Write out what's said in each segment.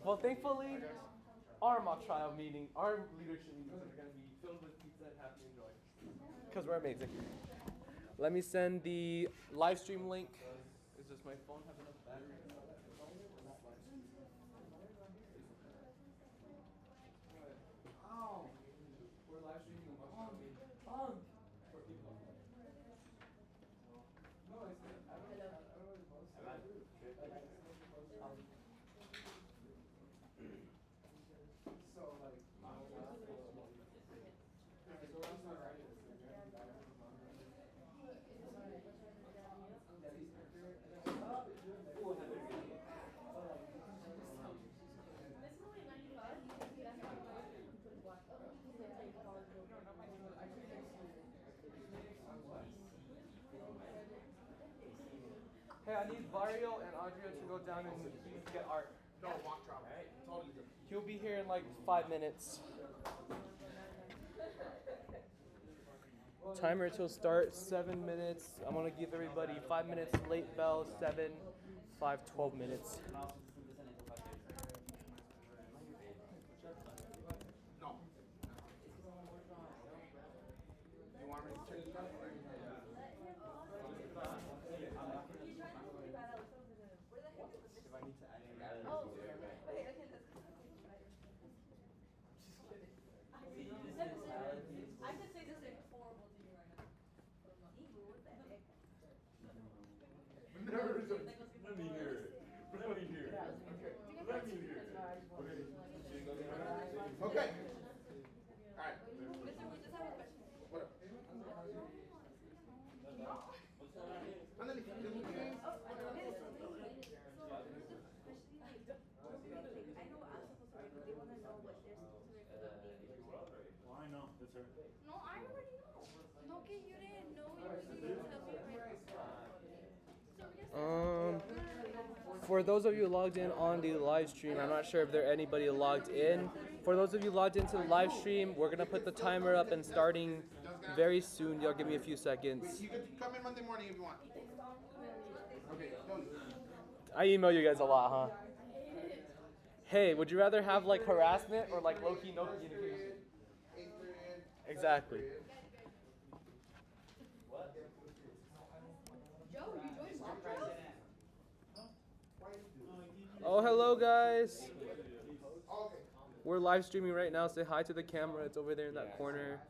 Well, thankfully, our mock trial meeting, our leadership meetings are going to be filled with pizza and happy and joy. Because we're amazing. Let me send the live stream link. Does my phone have enough battery? Oh, we're live streaming. For people. No, I said, I don't know what so, like, hey, I need Vario and Adria to go down and get art. No, mock trial, right? Totally different. He'll be here in like 5 minutes. Timer till start, 7 minutes. I'm gonna give everybody 5 minutes late bell, 7, 5, 12 minutes. No. You want me to turn it on? If I need to add any. Oh, okay, okay, that's good. I could say this is horrible to you right now. Let me hear it. Let me hear it. Let me hear it. Okay. All right. Mister, we just have a question. What up? Well, I know, that's her. No, I already know. No, okay, you didn't know. You didn't tell me right. For those of you logged in on the live stream, I'm not sure if there anybody logged in. For those of you logged into the live stream, we're gonna put the timer up and starting very soon. Y'all give me a few seconds. You could come in Monday morning if you want. Okay, don't. I email you guys a lot, huh? Hey, would you rather have like harassment or like low-key no communication? Exactly. Joe, you joined mock trial? Oh, hello guys. We're live streaming right now. Say hi to the camera. It's over there in that corner.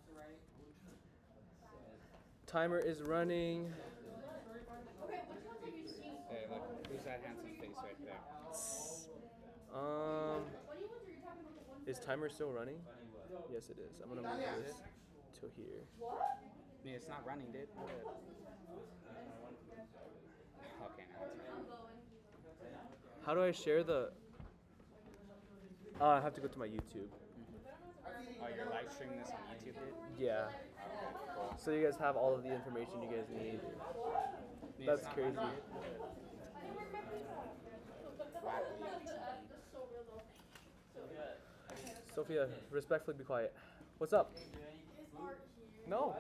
Timer is running. Okay, which ones have you seen? Hey, look, who's that handsome face right there? What ones are you talking about? The ones Is timer still running? Yes, it is. I'm gonna move this to here. What? Yeah, it's not running, dude. Okay, now it's running. I'm going. How do I share the? I have to go to my YouTube. Oh, you're live streaming this on YouTube, dude? Yeah. Okay, cool. So you guys have all of the information you guys need. Yeah, That's it's not crazy. running. Sophia, respectfully be quiet. What's up? Is art here? No.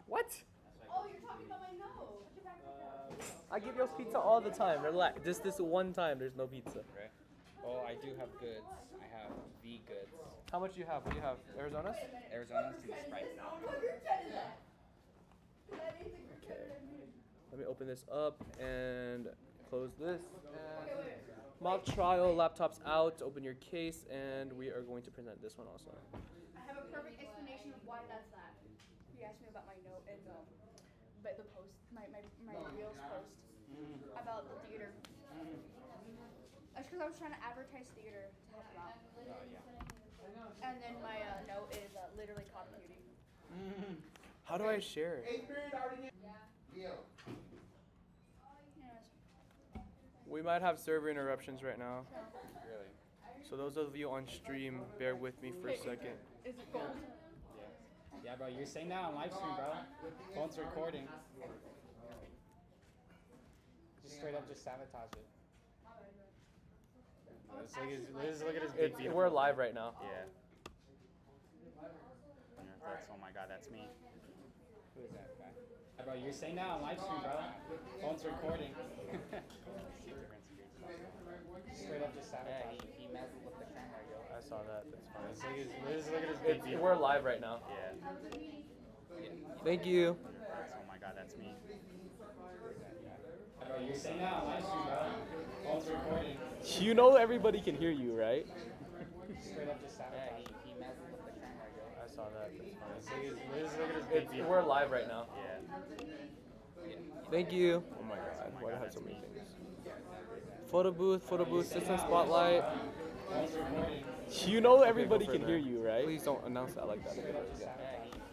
What? Oh, you're talking about my nose. Put your back down. I give y'all pizza all the time. Relax. Just this one time, there's no pizza. Right. Well, I do have goods. I have the goods. How much do you have? What do you have? Arizona's? Arizona's and Sprite. What group chat is that? That ain't the group chat. Let me open this up and close this. And mock trial, laptops out. Open your case, and we are going to present this one also. I have a perfect explanation of why that's that. You asked me about my note and but the post, my Reels post about the theater. That's because I was trying to advertise theater to help them out. Yeah. And then my note is literally cop duty. How do I share it? Eighth period already. Deal. Yes. We might have server interruptions right now. Really? So those of you on stream, bear with me for a second. Is it gold? Yeah, bro, you're saying that on live stream, bro. Phone's recording. Just straight up just sabotage it. Let's look at his big beautiful. We're live right now. Yeah. Oh my god, that's me. Who is that guy? Yeah, bro, you're saying that on live stream, bro. Phone's recording. Straight up just sabotage. He messes with the camera, yo. I saw that. That's fine. Let's look at his big deal. We're live right now. Yeah. Thank you. Oh my god, that's me. Bro, you're saying that on live stream, bro. Phone's recording. You know everybody can hear you, right? Straight up just sabotage. He messes with the camera, yo. I saw that. That's fine. Let's look at his big deal. We're live right now. Yeah. Thank you. Oh my god. Why do I have so many things? Photo booth, system spotlight. Phone's recording. You know everybody can hear you, right? Please don't announce that like that. He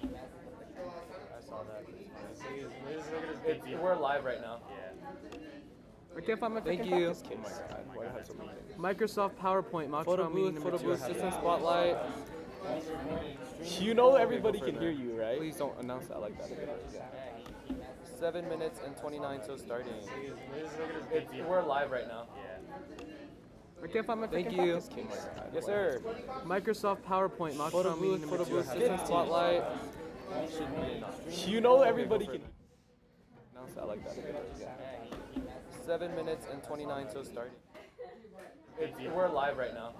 messes with the camera. I saw that. Let's look at his big deal. We're live right now. Yeah. I can't find my Thank you. Oh my god. Why do I have so many things? Microsoft PowerPoint, photo booth, system spotlight. Phone's recording. You know everybody can hear you, right? Please don't announce that like that. He messes 7 minutes and 29 till starting. Let's look at his big deal. We're live right now. Yeah. I can't find my Thank you. Oh my god. Yes, sir. Microsoft PowerPoint, photo booth, system spotlight. You know everybody can announce that like that. 7 minutes and 29 till starting. We're live right now.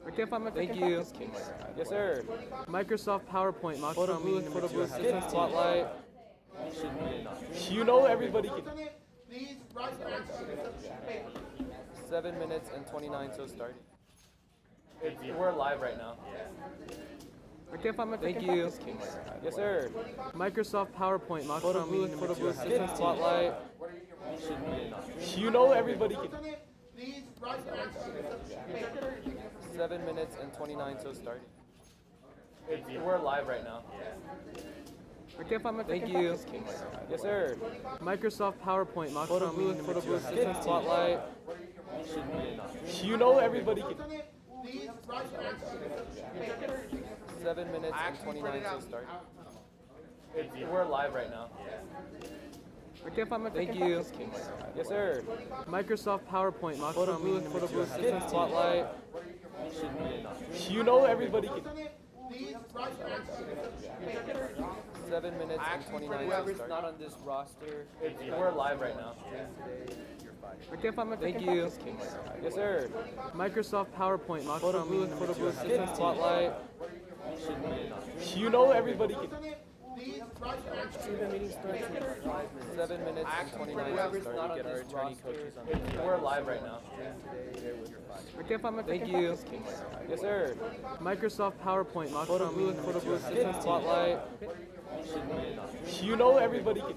I can't find my Thank you. Oh my god. Yes, sir. Microsoft PowerPoint, photo booth, system spotlight. You know everybody can 7 minutes and 29 till starting. We're live right now. I can't find my Thank you. Oh my god. Yes, sir. Microsoft PowerPoint, photo booth, system spotlight. You know everybody can 7 minutes and 29 till starting. We're live right now. I can't find my Thank you. Oh my god. Yes, sir. Microsoft PowerPoint, photo booth, system spotlight. You know everybody can 7 minutes and 29 till starting. We're live right now. I can't find my Thank you. Oh my god. Yes, sir. Microsoft PowerPoint, photo booth, system spotlight. You know everybody can 7 minutes and 29 till Whoever's starting. not on this roster, We're live right now. I can't find my Thank you. Oh my god. Yes, sir. Microsoft PowerPoint, photo booth, system spotlight. You know everybody can 7 minutes and 29 whoever's till not on starting. Get our this attorney roster, coaches on the We're live right now. I can't find my Thank you. Oh my god. Yes, sir. Microsoft PowerPoint, photo booth, system spotlight. You know everybody can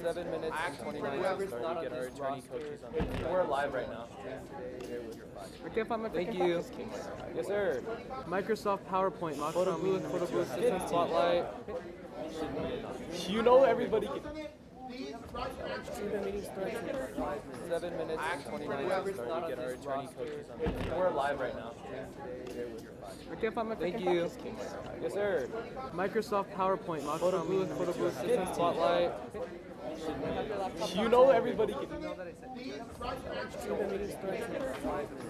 7 minutes and 29 till whoever's starting. not on Get our this attorney roster, coaches on the We're live right now. I can't find my Thank you. Oh my god. Yes, sir. Microsoft PowerPoint, photo booth, system spotlight. You know everybody can 7 minutes and 29 till whoever's not starting. on Get our this attorney roster, coaches on the We're live right now. I can't find my Thank you. Oh my god. Yes, sir. Microsoft PowerPoint, photo booth, system spotlight. You know everybody can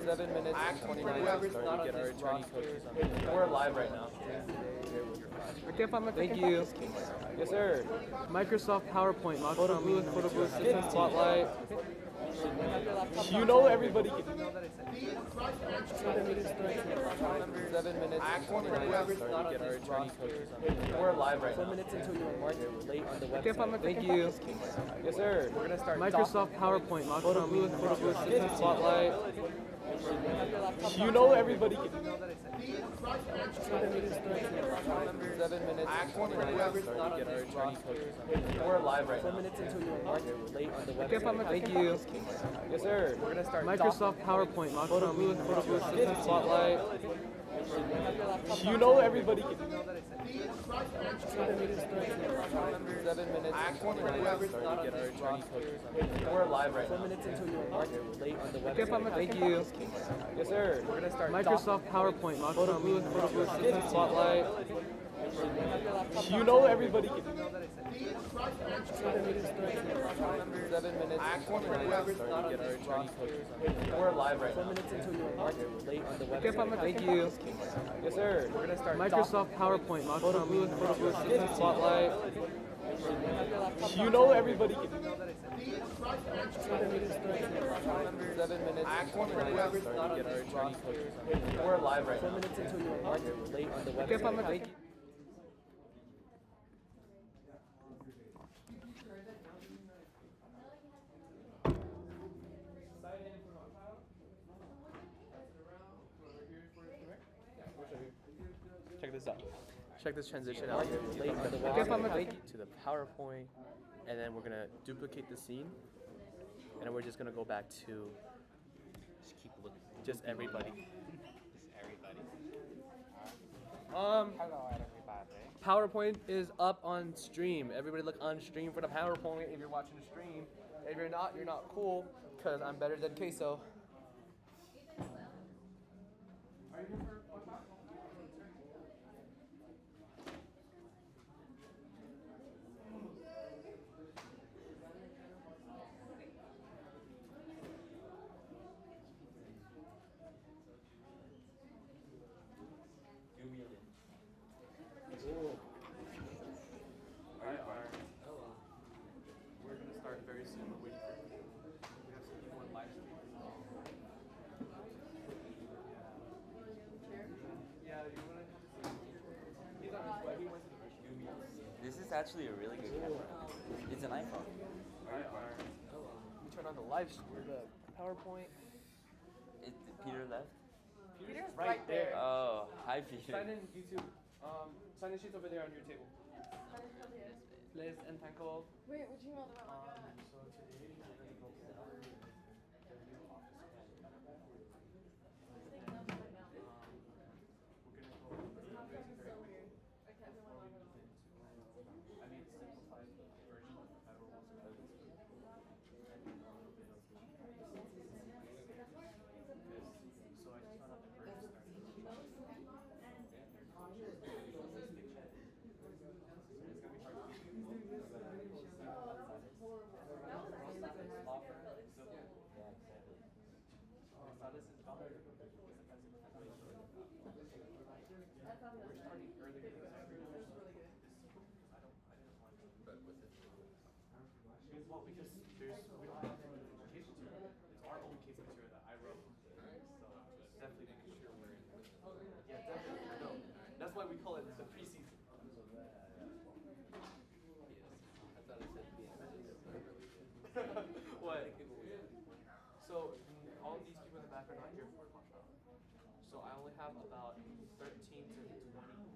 7 minutes and 29 till whoever's starting. not on Get our this attorney roster, coaches on the We're live right now. I can't find my Thank you. Oh my god. Yes, sir. Microsoft PowerPoint, photo booth, system spotlight. You know everybody can 7 minutes and 29 till whoever's starting. not on Get our this attorney roster, coaches on the We're live right 4 now. minutes until you are marked late on the I can't find my website. Thank you. Oh my god. Yes, sir. We're gonna start Microsoft docking PowerPoint, photo booth, system spotlight. You know everybody can 7 minutes and 29 whoever's till not starting. on Get our this attorney roster. coaches on the We're live right 4 now. minutes until you are marked late on the I can't find my website. Thank you. Oh my god. Yes, sir. We're gonna start Microsoft docking PowerPoint, photo booth, system spotlight. You know everybody can 7 minutes and 29 till whoever's starting. not on Get our this attorney roster. coaches on the We're live right 4 now. minutes until you are marked late on the I can't find my website. Thank you. Oh my god. Yes, sir. We're gonna start Microsoft docking PowerPoint, photo booth, system spotlight. You know everybody can 7 minutes and 29 till whoever's starting. not on Get our this attorney roster. coaches on the We're live right 4 now. minutes until you are marked late on the I can't find my website. Thank you. Oh my god. Yes, sir. We're gonna start Microsoft PowerPoint, photo booth, system spotlight. You know everybody can. 7 minutes. Whoever's not on this roster. We're live right now. 4 minutes until you are late on the website. Thank you. Check this out. Check this transition out. Late on the website to the PowerPoint, and then we're gonna duplicate the scene, and then we're just gonna go back to Just keep looking. just everybody. Just everybody. Um, Hello, everybody. PowerPoint is up on stream. Everybody look on stream for the PowerPoint if you're watching the stream. If you're not cool, because I'm better than Queso. Are you here for one talk? We're gonna start very soon. We're waiting for we have some people in live stream. Yeah, you wanna he's on his way. He went to the first room. This is actually a really good camera. It's an iPhone. We turn on the live stream, the PowerPoint. Peter left? Peter's right there. Oh, hi Peter. Sign in YouTube. Sign in sheets over there on your table. Liz and Tanko. Wait, what you emailed about my God? So today we're gonna go over their new office. We're gonna go over I mean, simplified version of the federal rules of evidence. And a little bit of so I just found out the first We're starting early because I didn't want to. Well, because we don't have case material. It's our own case material that I wrote. So definitely making sure we're in. Yeah, definitely. No, that's why we call it the preseason. What? So all of these people in the back are not here for mock trial. So I only have about 13 to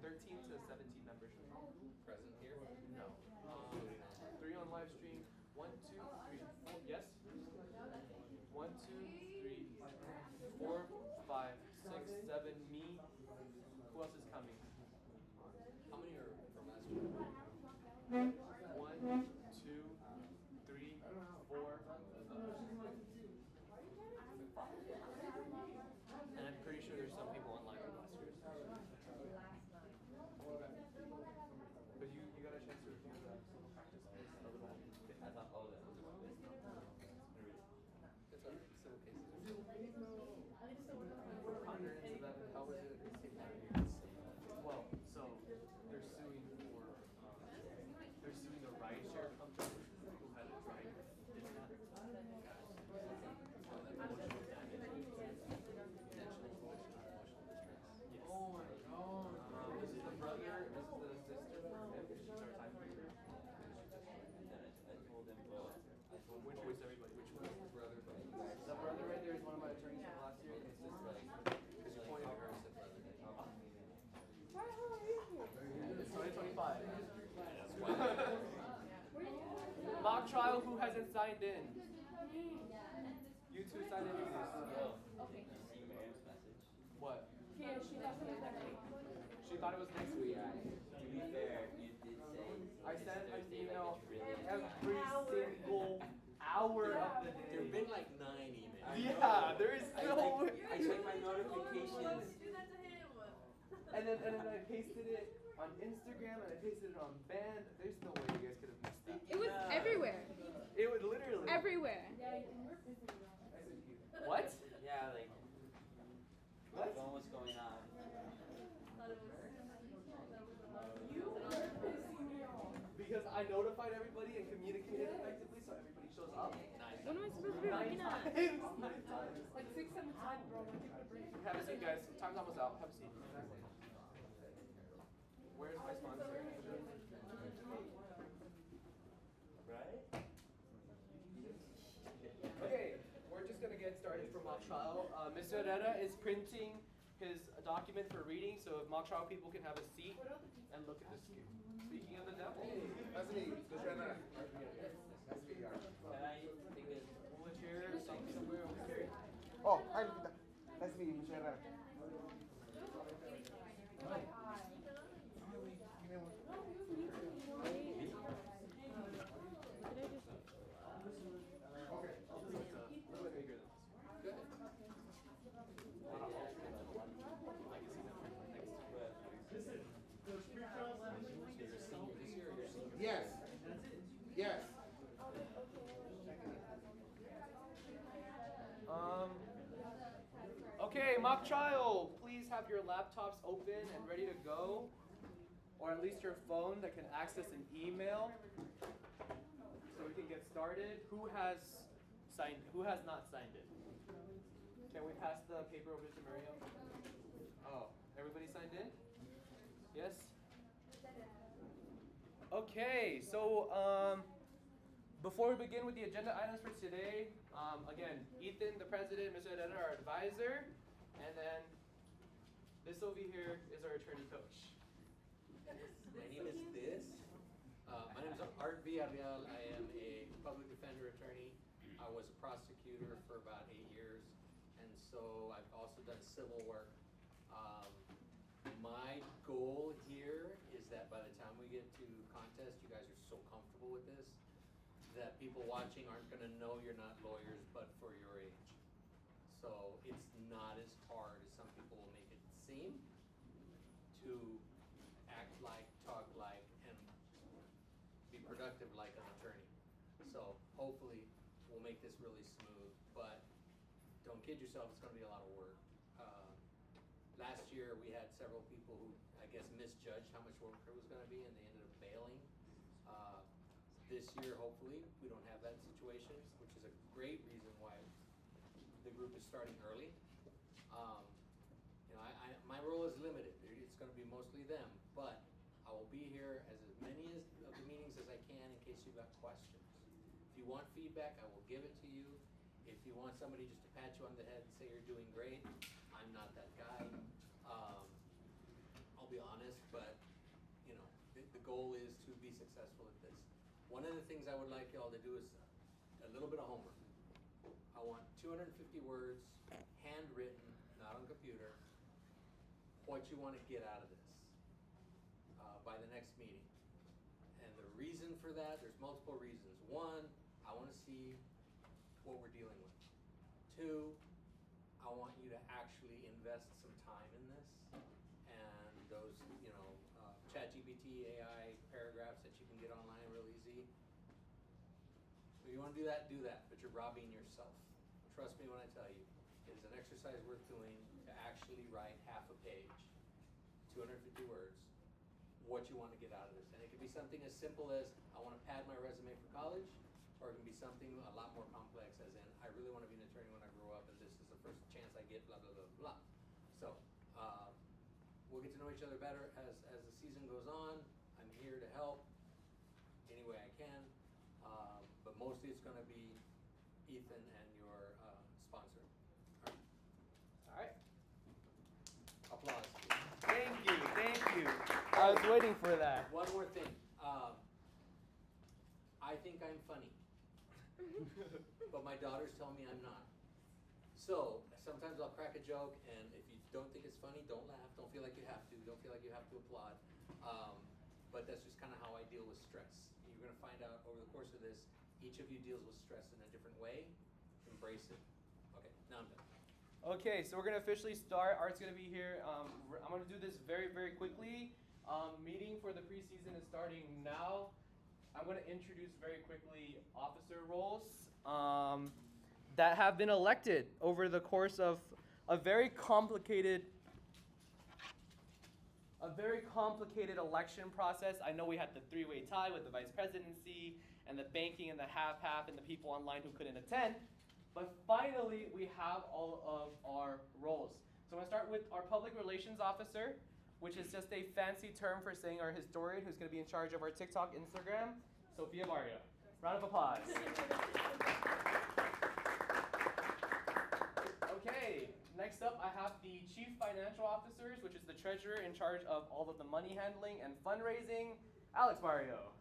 17 members present here. No. 3 on live stream. 1, 2, 3, 4. Yes. 1, 2, 3, 4, 5, 6, 7. Me. Who else is coming? How many are from last year? 1, 2, 3, 4. And I'm pretty sure there's some people online from last year. But you got a chance to review that practice a little bit. I thought all of that was about this. It's a civil cases. Ponder into that. How was it? Well, so they're suing for they're suing the rideshare company who had a driver did not emotional damage, intentional emotional distress. Yes. Oh my god. This is the brother. This is the sister for him. She started typing her. I told them both. Which was everybody? Which one? The brother. The brother right there is one of my attorneys from last year, and the sister. Because you pointed at her and said brother. It's 2025. Mock trial. Who hasn't signed in? You two signed in. What? Yeah, she thought it was next week. She thought it was next week. To be fair, you did say. I sent an email every single hour of the day. There've been like 9 emails. Yeah, there is no way. I check my notifications. And then I pasted it on Instagram and I pasted it on Band. There's no way you guys could have missed it. It was everywhere. It was literally. Everywhere. What? Yeah, like. What? What's going on? Because I notified everybody and communicated effectively, so everybody shows up. What am I supposed to be looking at? 9 times. Like 6, 7 times, bro. Have a seat, guys. Time's almost out. Have a seat. Where's my sponsor? Right? Okay, we're just gonna get started for mock trial. Mr. Herrera is printing his document for reading, so if mock trial people can have a seat and look at the scoop. Speaking of the devil. That's me, Mr. Herrera. Can I take a Pull a chair, somewhere over here. Oh, hi, Lupita. Nice to meet you, Mr. Herrera. Yes. Yes. Okay, mock trial. Please have your laptops open and ready to go, or at least your phone that can access an email, so we can get started. Who has signed? Who has not signed it? Can we pass the paper over to Miriam? Oh, everybody signed in? Yes. Okay, so before we begin with the agenda items for today, again, Ethan, the president, Mr. Herrera, our advisor, and then this over here is our attorney coach. My name is Diz. My name is Art Villarreal. I am a public defender attorney. I was a prosecutor for about 8 years, and so I've also done civil work. My goal here is that by the time we get to contest, you guys are so comfortable with this that people watching aren't going to know you're not lawyers, but for your age. So it's not as hard as some people will make it seem to act like, talk like, and be productive like an attorney. So hopefully we'll make this really smooth, but don't kid yourself, it's going to be a lot of work. Last year we had several people who, I guess, misjudged how much work it was going to be, and they ended up bailing. This year, hopefully, we don't have that situation, which is a great reason why the group is starting early. My role is limited. It's going to be mostly them, but I will be here as many of the meetings as I can in case you've got questions. If you want feedback, I will give it to you. If you want somebody just to pat you on the head and say you're doing great, I'm not that guy. I'll be honest, but the goal is to be successful at this. One of the things I would like y'all to do is a little bit of homework. I want 250 words, handwritten, not on computer, what you want to get out of this by the next meeting. And the reason for that, there's multiple reasons. One, I want to see what we're dealing with. Two, I want you to actually invest some time in this, and those, ChatGPT, AI paragraphs that you can get online real easy. If you want to do that, but you're robbing yourself. Trust me when I tell you, it is an exercise worth doing to actually write half a page, 250 words, what you want to get out of this. And it can be something as simple as, I want to pad my resume for college, or it can be something a lot more complex, as in, I really want to be an attorney when I grow up, and this is the first chance I get, blah, blah, blah, blah. So, we'll get to know each other better as the season goes on. I'm here to help any way I can, but mostly it's going to be Ethan and your sponsor. All right. Applause. Thank you. I was waiting for that. One more thing. I think I'm funny, but my daughters tell me I'm not. So sometimes I'll crack a joke, and if you don't think it's funny, don't laugh. Don't feel like you have to. Don't feel like you have to applaud. But that's just kind of how I deal with stress. You're going to find out over the course of this, each of you deals with stress in a different way. Embrace it. Okay, now I'm done. Okay, so we're going to officially start. Art's going to be here. I'm going to do this very, very quickly. Meeting for the preseason is starting now. I'm going to introduce very quickly officer roles that have been elected over the course of a very complicated a very complicated election process. I know we had the three-way tie with the vice presidency and the banking and the half-half and the people online who couldn't attend. But finally, we have all of our roles. So I'm gonna start with our public relations officer, which is just a fancy term for saying our historian who's gonna be in charge of our TikTok, Instagram, Sophia Barrio. Round of applause. Okay, next up I have the chief financial officers, which is the treasurer in charge of all of the money handling and fundraising, Alex Barrio.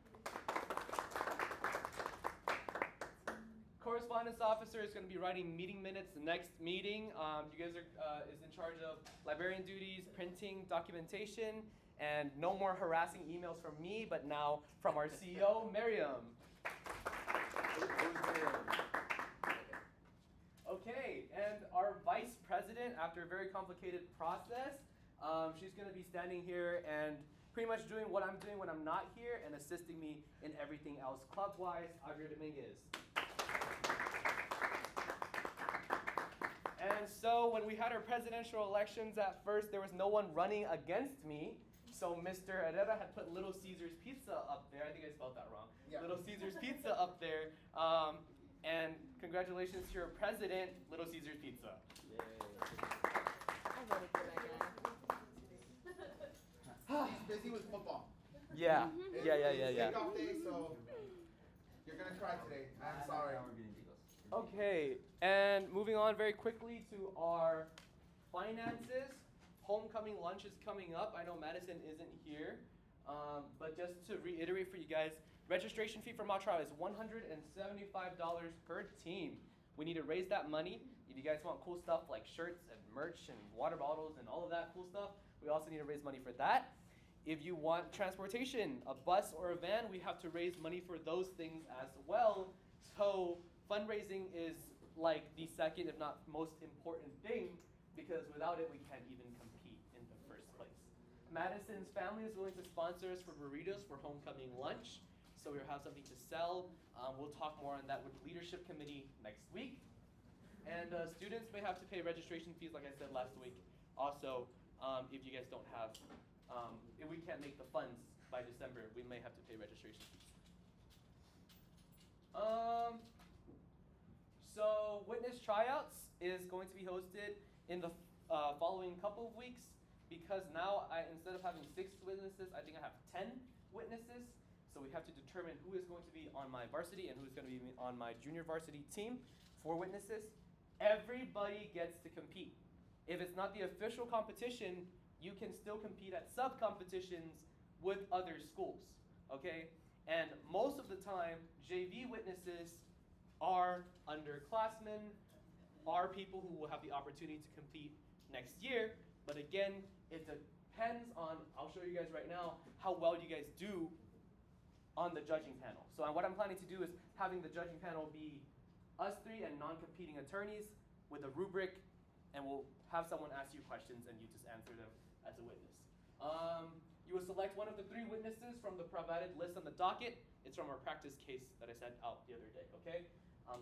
Correspondence officer is going to be writing meeting minutes the next meeting. You guys are is in charge of librarian duties, printing, documentation, and no more harassing emails from me, but now from our CEO, Miriam. Okay, and our vice president, after a very complicated process, she's going to be standing here and pretty much doing what I'm doing when I'm not here and assisting me in everything else club-wise, Adria Dominguez. And so when we had our presidential elections at first, there was no one running against me. So Mr. Herrera had put Little Caesar's Pizza up there. I think I spelled that wrong. Yeah. Little Caesar's Pizza up there. And congratulations to your president, Little Caesar's Pizza. I voted for that guy. He's busy with football. Yeah. It's Yeah. Takeoff day, so you're gonna cry today. I'm sorry. Okay, and moving on very quickly to our finances. Homecoming lunch is coming up. I know Madison isn't here, but just to reiterate for you guys, registration fee for mock trial is $175 per team. We need to raise that money. If you guys want cool stuff like shirts and merch and water bottles and all of that cool stuff, we also need to raise money for that. If you want transportation, a bus or a van, we have to raise money for those things as well. So fundraising is like the second, if not most important thing, because without it, we can't even compete in the first place. Madison's family is willing to sponsor us for burritos for homecoming lunch, so we'll have something to sell. We'll talk more on that with the leadership committee next week. And students may have to pay registration fees, like I said last week. Also, if you guys don't have, if we can't make the funds by December, we may have to pay registration fees. So witness tryouts is going to be hosted in the following couple of weeks, because now instead of having 6 witnesses, I think I have 10 witnesses. So we have to determine who is going to be on my varsity and who's going to be on my junior varsity team. 4 witnesses. Everybody gets to compete. If it's not the official competition, you can still compete at sub-competitions with other schools, okay? And most of the time, JV witnesses are underclassmen, are people who will have the opportunity to compete next year. But again, it depends on, I'll show you guys right now, how well you guys do on the judging panel. So what I'm planning to do is having the judging panel be us 3 and non-competing attorneys with a rubric, and we'll have someone ask you questions and you just answer them as a witness. You will select one of the 3 witnesses from the provided list on the docket. It's from our practice case that I sent out the other day, okay?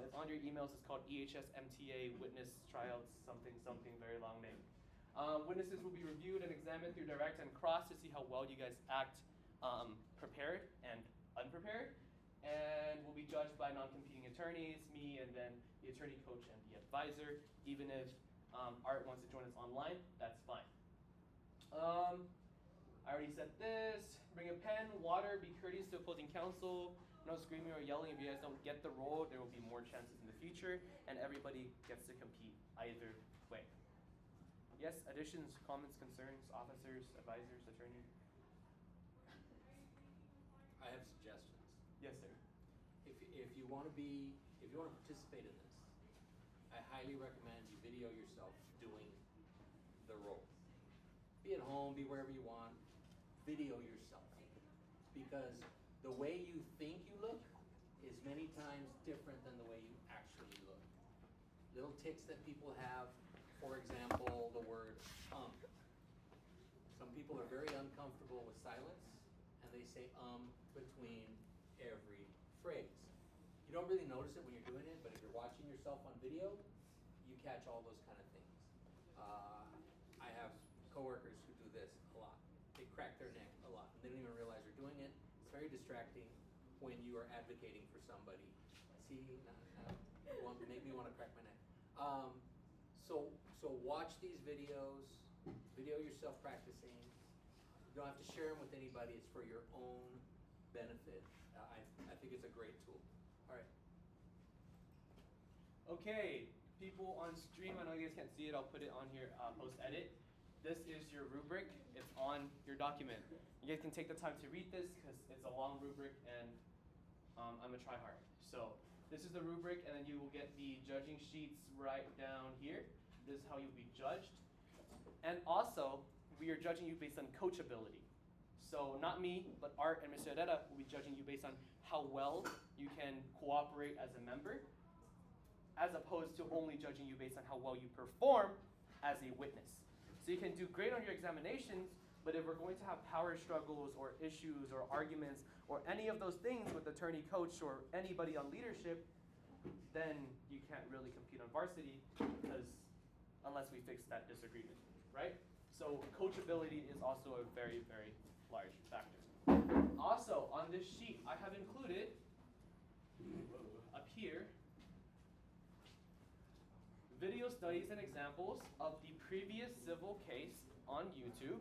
It's on your emails. It's called Ehsmta Witness Trials something, very long name. Witnesses will be reviewed and examined through direct and cross to see how well you guys act prepared and unprepared, and will be judged by non-competing attorneys, me, and then the attorney coach and the advisor. Even if Art wants to join us online, that's fine. I already said this. Bring a pen, water, be courteous to opposing counsel. No screaming or yelling. If you guys don't get the role, there will be more chances in the future, and everybody gets to compete either way. Yes, additions, comments, concerns, officers, advisors, attorney? I have suggestions. Yes, sir. If you want to participate in this, I highly recommend you video yourself doing the role. Be at home, be wherever you want, video yourself. Because the way you think you look is many times different than the way you actually look. Little tics that people have, for example, the word Some people are very uncomfortable with silence, and they say between every phrase. You don't really notice it when you're doing it, but if you're watching yourself on video, you catch all those kind of things. I have coworkers who do this a lot. They crack They don't even realize they're doing it. It's very distracting when you are advocating for somebody. See, make me want to crack my neck. So watch these videos, video yourself practicing. You don't have to share them with anybody. It's for your own benefit. I think it's a great tool. All right. Okay, people on stream, I know you guys can't see it. I'll put it on here post-edit. This is your rubric. It's on your document. You guys can take the time to read this because it's a long rubric and I'm a try-hard. So this is the rubric, and then you will get the judging sheets right down here. This is how you'll be judged. And also, we are judging you based on coachability. So not me, but Art and Mr. Herrera will be judging you based on how well you can cooperate as a member, as opposed to only judging you based on how well you perform as a witness. So you can do great on your examinations, but if we're going to have power struggles or issues or arguments or any of those things with attorney, coach, or anybody on leadership, then you can't really compete on varsity because unless we fix that disagreement, right? So coachability is also a very, very large factor. Also, on this sheet, I have included up here video studies and examples of the previous civil case on YouTube.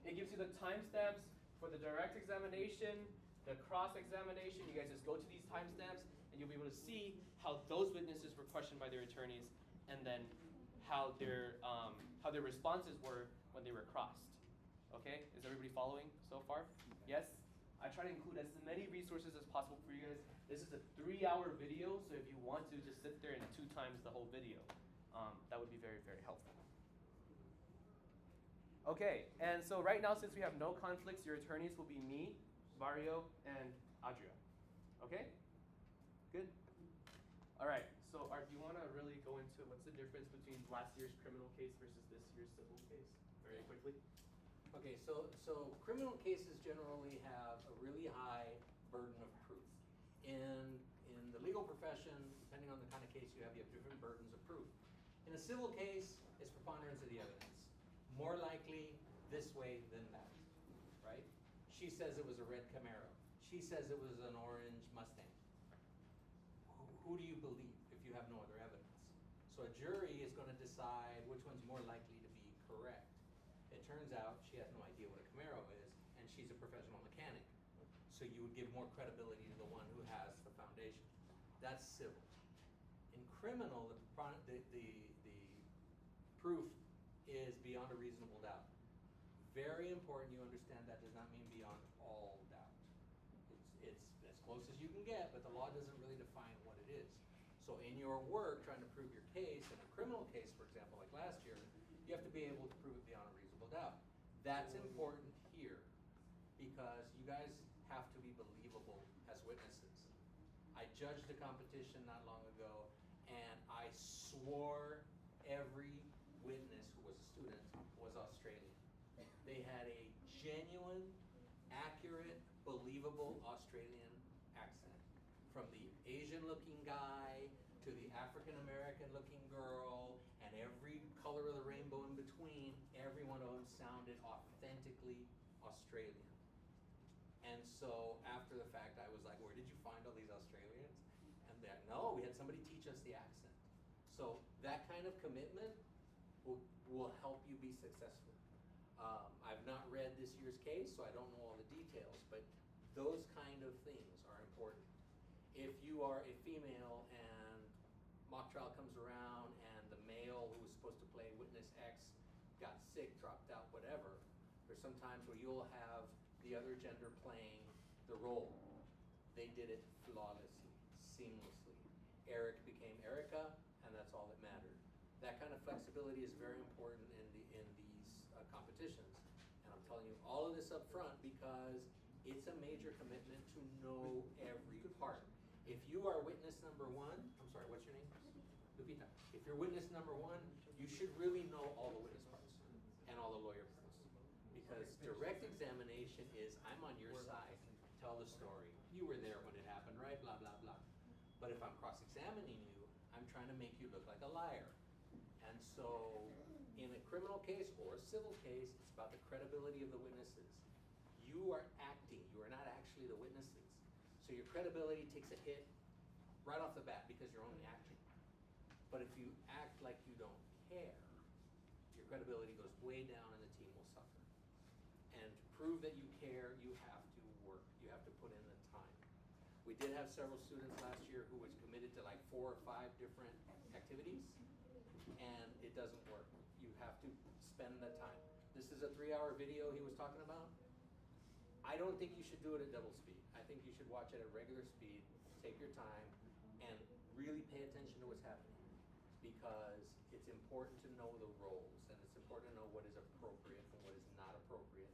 It gives you the timestamps for the direct examination, the cross-examination. You guys just go to these timestamps and you'll be able to see how those witnesses were questioned by their attorneys and then how their responses were when they were crossed. Okay, is everybody following so far? Yes? I try to include as many resources as possible for you guys. This is a 3-hour video, so if you want to just sit there and 2 times the whole video, that would be very, very helpful. Okay, and so right now, since we have no conflicts, your attorneys will be me, Mario, and Adria. Okay? Good? All right, so Art, do you want to really go into what's the difference between last year's criminal case versus this year's civil case very quickly? Okay, so criminal cases generally have a really high burden of proof. In the legal profession, depending on the kind of case you have different burdens of proof. In a civil case, it's preponderance of the evidence. More likely this way than that, right? She says it was a red Camaro. She says it was an orange Mustang. Who do you believe if you have no other evidence? So a jury is going to decide which one's more likely to be correct. It turns out she has no idea what a Camaro is, and she's a professional mechanic. So you would give more credibility to the one who has the foundation. That's civil. In criminal, the proof is beyond a reasonable doubt. Very important you understand that does not mean beyond all doubt. It's as close as you can get, but the law doesn't really define what it is. So in your work, trying to prove your case, in a criminal case, for example, like last year, you have to be able to prove it beyond a reasonable doubt. That's important here because you guys have to be believable as witnesses. I judged a competition not long ago, and I swore every witness who was a student was Australian. They had a genuine, accurate, believable Australian accent. From the Asian-looking guy to the African-American-looking girl, and every color of the rainbow in between, every one of them sounded authentically Australian. And so after the fact, I was like, where did you find all these Australians? And they're, no, we had somebody teach us the accent. So that kind of commitment will help you be successful. I've not read this year's case, so I don't know all the details, but those kind of things are important. If you are a female and mock trial comes around and the male who was supposed to play witness X got sick, dropped out, whatever, there's some times where you'll have the other gender playing the role. They did it flawlessly, seamlessly. Eric became Erica, and that's all that mattered. That kind of flexibility is very important in these competitions. And I'm telling you all of this up front because it's a major commitment to know every part. If you are witness number 1, I'm sorry, what's your name? Lupita. If you're witness number 1, you should really know all the witness parts and all the lawyer parts. Because direct examination is, I'm on your side, tell the story. You were there when it happened, right? Blah, blah, blah. But if I'm cross-examining you, I'm trying to make you look like a liar. And so in a criminal case or a civil case, it's about the credibility of the witnesses. You So your credibility takes a hit right off the bat because you're only acting. But if you act like you don't care, your credibility goes way down and the team will suffer. And to prove that you care, you have to work. You have to put in the time. We did have several students last year who was committed to like 4 or 5 different activities, and it doesn't work. You have to spend the time. This is a 3-hour video he was talking about. I don't think you should do it at double speed. I think you should watch it at regular speed, take your time, and really pay attention to what's happening. Because it's important to know the roles, and it's important to know what is appropriate and what is not appropriate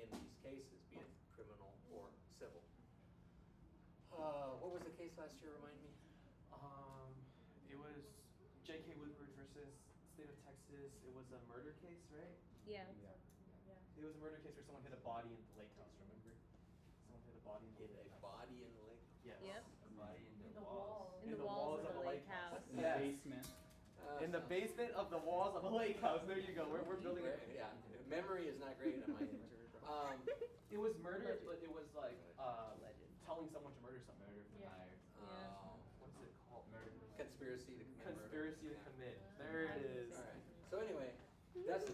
in these cases, be it criminal or civil. What was the case last year, remind me? It was J.K. Woodward versus State of Texas. It was a murder case, right? Yeah. It was a murder case where someone hit a body in the lake house, remember? Someone hit a body in the Hit lake a house. body in the lake? Yes. Yep. A body in the In the walls of the lake house. In the Yes. basement. In the basement of the walls of a lake house. There you go. We're building it. Yeah, memory is not great on my end. It was murder, but it was like telling someone to murder someone. Yeah. What's it called? Murder. Conspiracy to commit murder. Conspiracy to commit. There it is. All right. So anyway, that's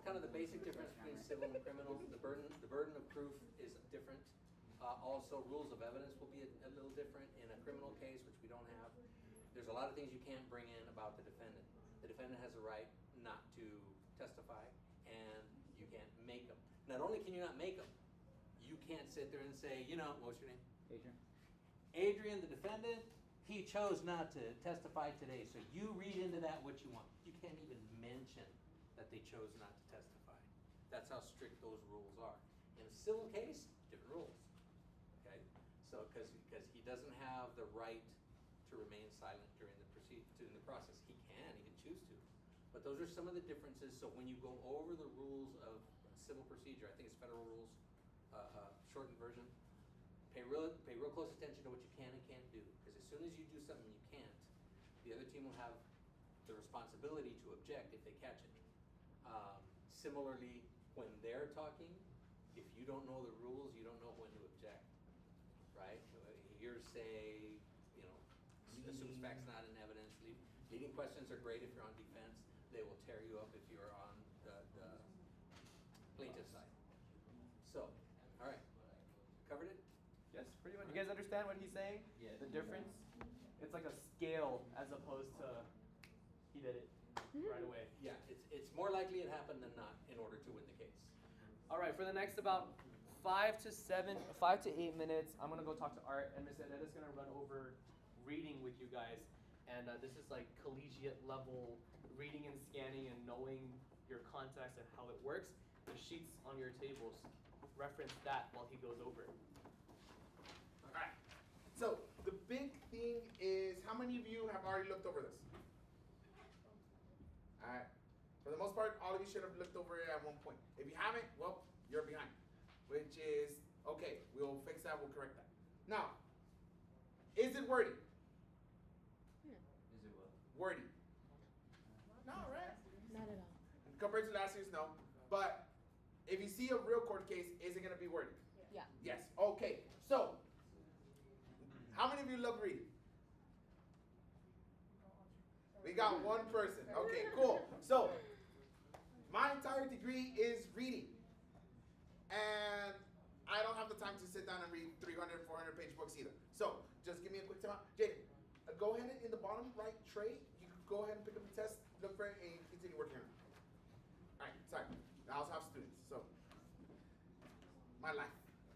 kind of the basic difference between civil and criminal. The burden of proof is different. Also, rules of evidence will be a little different in a criminal case, which we don't have. There's a lot of things you can't bring in about the defendant. The defendant has a right not to testify, and you can't make them. Not only can you not make them, you can't sit there and say, what's your name? Adrian. Adrian, the defendant, he chose not to testify today, so you read into that what you want. You can't even mention that they chose not to testify. That's how strict those rules are. In a civil case, different rules. Okay, so because he doesn't have the right to remain silent during the process. He can choose to, but those are some of the differences. So when you go over the rules of civil procedure, I think it's federal rules, shortened version. Pay real close attention to what you can and can't do, because as soon as you do something you can't, the other team will have the responsibility to object if they catch it. Similarly, when they're talking, if you don't know the rules, you don't know when to object, right? Hearsay, assumes facts not in evidence. Leading questions are great if you're on defense. They will tear you up if you're on the plaintiff side. So, all right, covered it? Yes, pretty much. You guys understand what he's saying? Yes. The difference? It's like a scale as opposed to he did it right away. Yeah, it's more likely it happened than not in order to win the case. All right, for the next about 5 to 8 minutes, I'm gonna go talk to Art, and Miss Edetta's gonna run over reading with you guys. And this is like collegiate level reading and scanning and knowing your context and how it works. The sheets on your tables reference that while he goes over it. Alright. So the big thing is, how many of you have already looked over this? Alright. For the most part, all of you should have looked over it at one point. If you haven't, well, you're behind. Which is, okay, we'll fix that, we'll correct that. Now, is it wordy? Is it what? Wordy. No, right? Not at all. Compared to last year's, no. But if you see a real court case, is it going to be wordy? Yeah. Yes. Okay. So, how many of you love reading? We got one person. Okay, cool. So, my entire degree is reading. And I don't have the time to sit down and read 300, 400 page books either. So, just give me a quick time. Jaden, go ahead and in the bottom right tray, you can go ahead and pick up the test, look for it, and continue working on it. Alright, sorry. I also have students, so my life.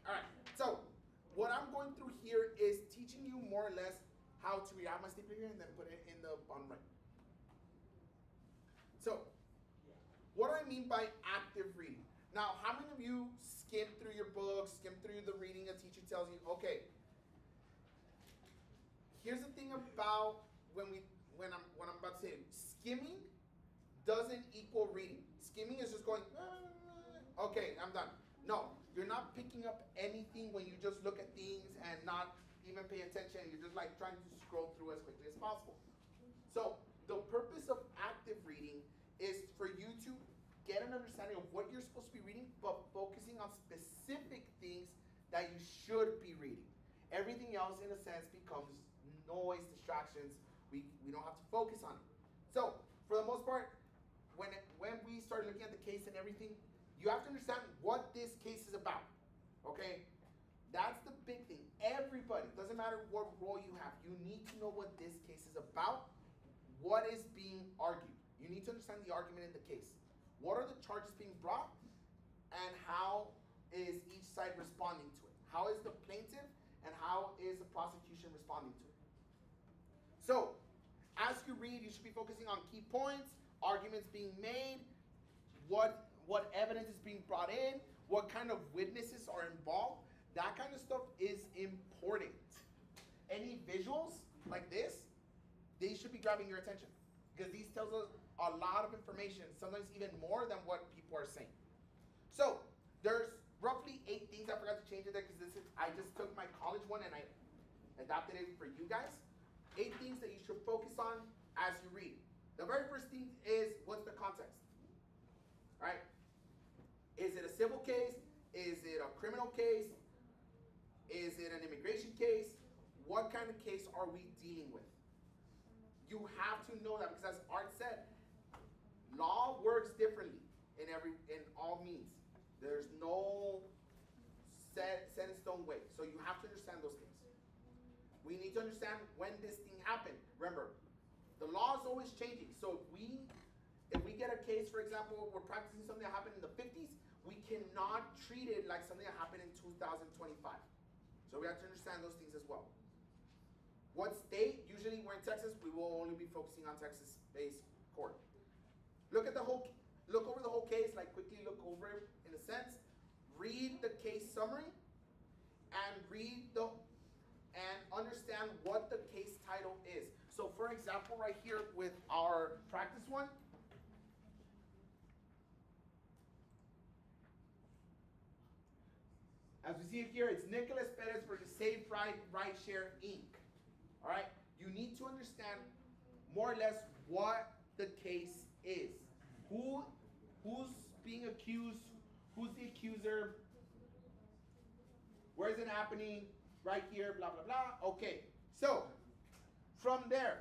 Alright, so what I'm going through here is teaching you more or less how to read. I have my stapler here and then put it in the bottom right. So, what do I mean by active reading? Now, how many of you skim through your books, skim through the reading a teacher tells you, okay, here's the thing about when I'm about to say it. Skimming doesn't equal reading. Skimming is just going, okay, I'm done. No, you're not picking up anything when you just look at things and not even pay attention. You're just like trying to scroll through as quickly as possible. So the purpose of active reading is for you to get an understanding of what you're supposed to be reading, but focusing on specific things that you should be reading. everything else in a sense becomes noise, distractions. We don't have to focus on it. So for the most part, when we start looking at the case and everything, you have to understand what this case is about. Okay? That's the big thing. Everybody, doesn't matter what role you have, you need to know what this case is about, what is being argued. You need to understand the argument in the case. What are the charges being brought, and how is each side responding to it? How is the plaintiff and how is the prosecution responding to it? So, as you read, you should be focusing on key points, arguments being made, what evidence is being brought in, what kind of witnesses are involved. That kind of stuff is important. Any visuals like this, they should be grabbing your attention, because these tells us a lot of information, sometimes even more than what people are saying. So there's roughly 8 things. I forgot to change it there because I just took my college one and I adapted it for you guys. 8 things that you should focus on as you read. The very first thing is, what's the context? All right? Is it a civil case? Is it a criminal case? Is it an immigration case? What kind of case are we dealing with? You have to know that, because as Art said, law works differently in all means. There's no set in stone way. So you have to understand those things. We need to understand when this thing happened. Remember, the law is always changing. So if we get a case, for example, we're practicing something that happened in the 50s, we cannot treat it like something that happened in 2025. So we have to understand those things as well. What state? Usually we're in Texas, we will only be focusing on Texas-based court. Look over the whole case, like quickly look over it in a sense. Read the case summary and and understand what the case title is. So for example, right here with our practice one, as we see it here, it's Nicholas Perez versus Save Rideshare Inc. All right, you need to understand more or less what the case is. Who's being accused? Who's the accuser? Where is it happening? Right here, blah, blah, blah. Okay, so from there,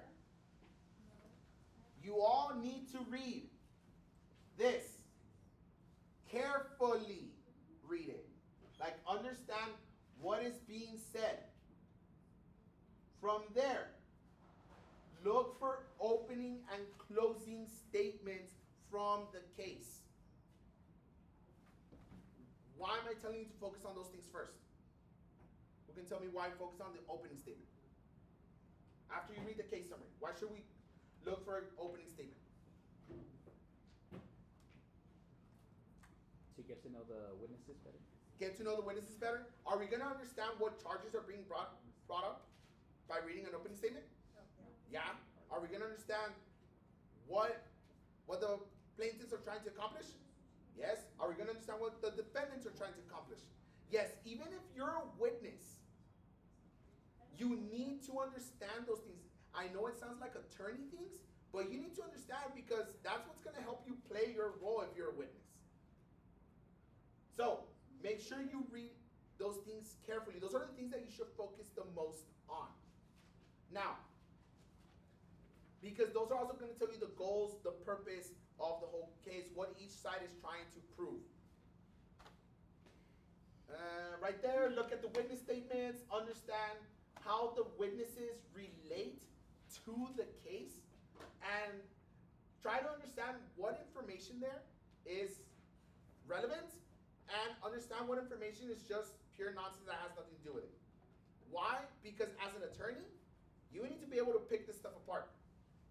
you all need to read this. Carefully read it. Like, understand what is being said. From there, look for opening and closing statements from the case. Why am I telling you to focus on those things first? Who can tell me why focus on the opening statement? After you read the case summary, why should we look for an opening statement? To get to know the witnesses better. Get to know the witnesses better? Are we going to understand what charges are being brought up by reading an opening statement? Yeah. Are we going to understand what the plaintiffs are trying to accomplish? Yes. Are we going to understand what the defendants are trying to accomplish? Yes. Even if you're a witness, you need to understand those things. I know it sounds like attorney things, but you need to understand, because that's what's going to help you play your role if you're a witness. So make sure you read those things carefully. Those are the things that you should focus the most on. Now, because those are also going to tell you the goals, the purpose of the whole case, what each side is trying to prove. Right there, look at the witness statements, understand how the witnesses relate to the case, and try to understand what information there is relevant, and understand what information is just pure nonsense that has nothing to do with it. Why? Because as an attorney, you need to be able to pick this stuff apart.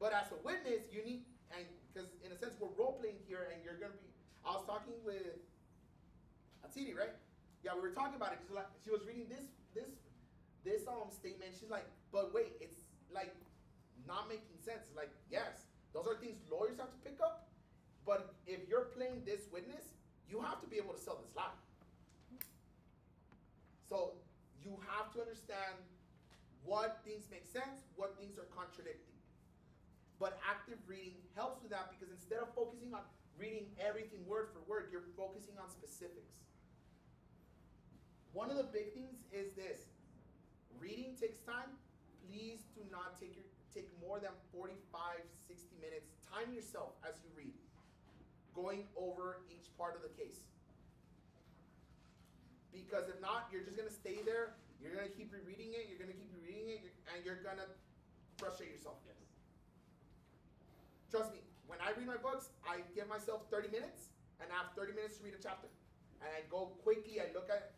But as a witness, you need, and because in a sense we're role playing here, and you're gonna be. I was talking with Atiti, right? Yeah, we were talking about it. She was reading this statement. She's like, but wait, it's like not making sense. Like, yes, those are things lawyers have to pick up. But if you're playing this witness, you have to be able to sell this lie. So you have to understand what things make sense, what things are contradicting. But active reading helps with that, because instead of focusing on reading everything word for word, you're focusing on specifics. One of the big things is this. reading takes time. Please do not take more than 45, 60 minutes. Time yourself as you read, going over each part of the case. Because if not, you're just gonna stay there. You're gonna keep rereading it. You're gonna keep rereading it, and you're gonna frustrate yourself. Yes. Trust me. When I read my books, I give myself 30 minutes, and I have 30 minutes to read a chapter. And I go quickly. I look at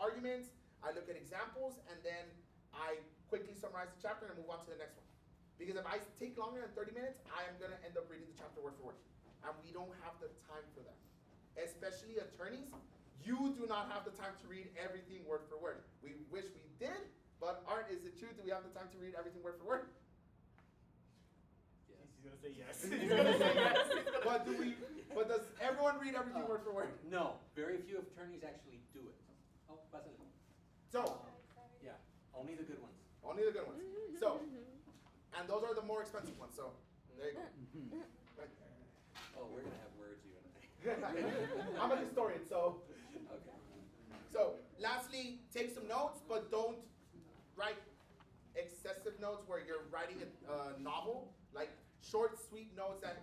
arguments. I look at examples, and then I quickly summarize the chapter and move on to the next one. Because if I take longer than 30 minutes, I am gonna end up reading the chapter word for word, and we don't have the time for that. Especially attorneys, you do not have the time to read everything word for word. We wish we did, but Art, is it true? Do we have the time to read everything word for word? He's gonna say yes. He's gonna say yes. But does everyone read everything word for word? No, very few attorneys actually do it. Oh, pásale. So, Yeah, only the good ones. only the good ones. So, and those are the more expensive ones. So, there you go. Right. Oh, we're gonna have words, you and I. I'm a historian, so. Okay. So, lastly, take some notes, but don't write excessive notes where you're writing a novel. Like short, sweet notes that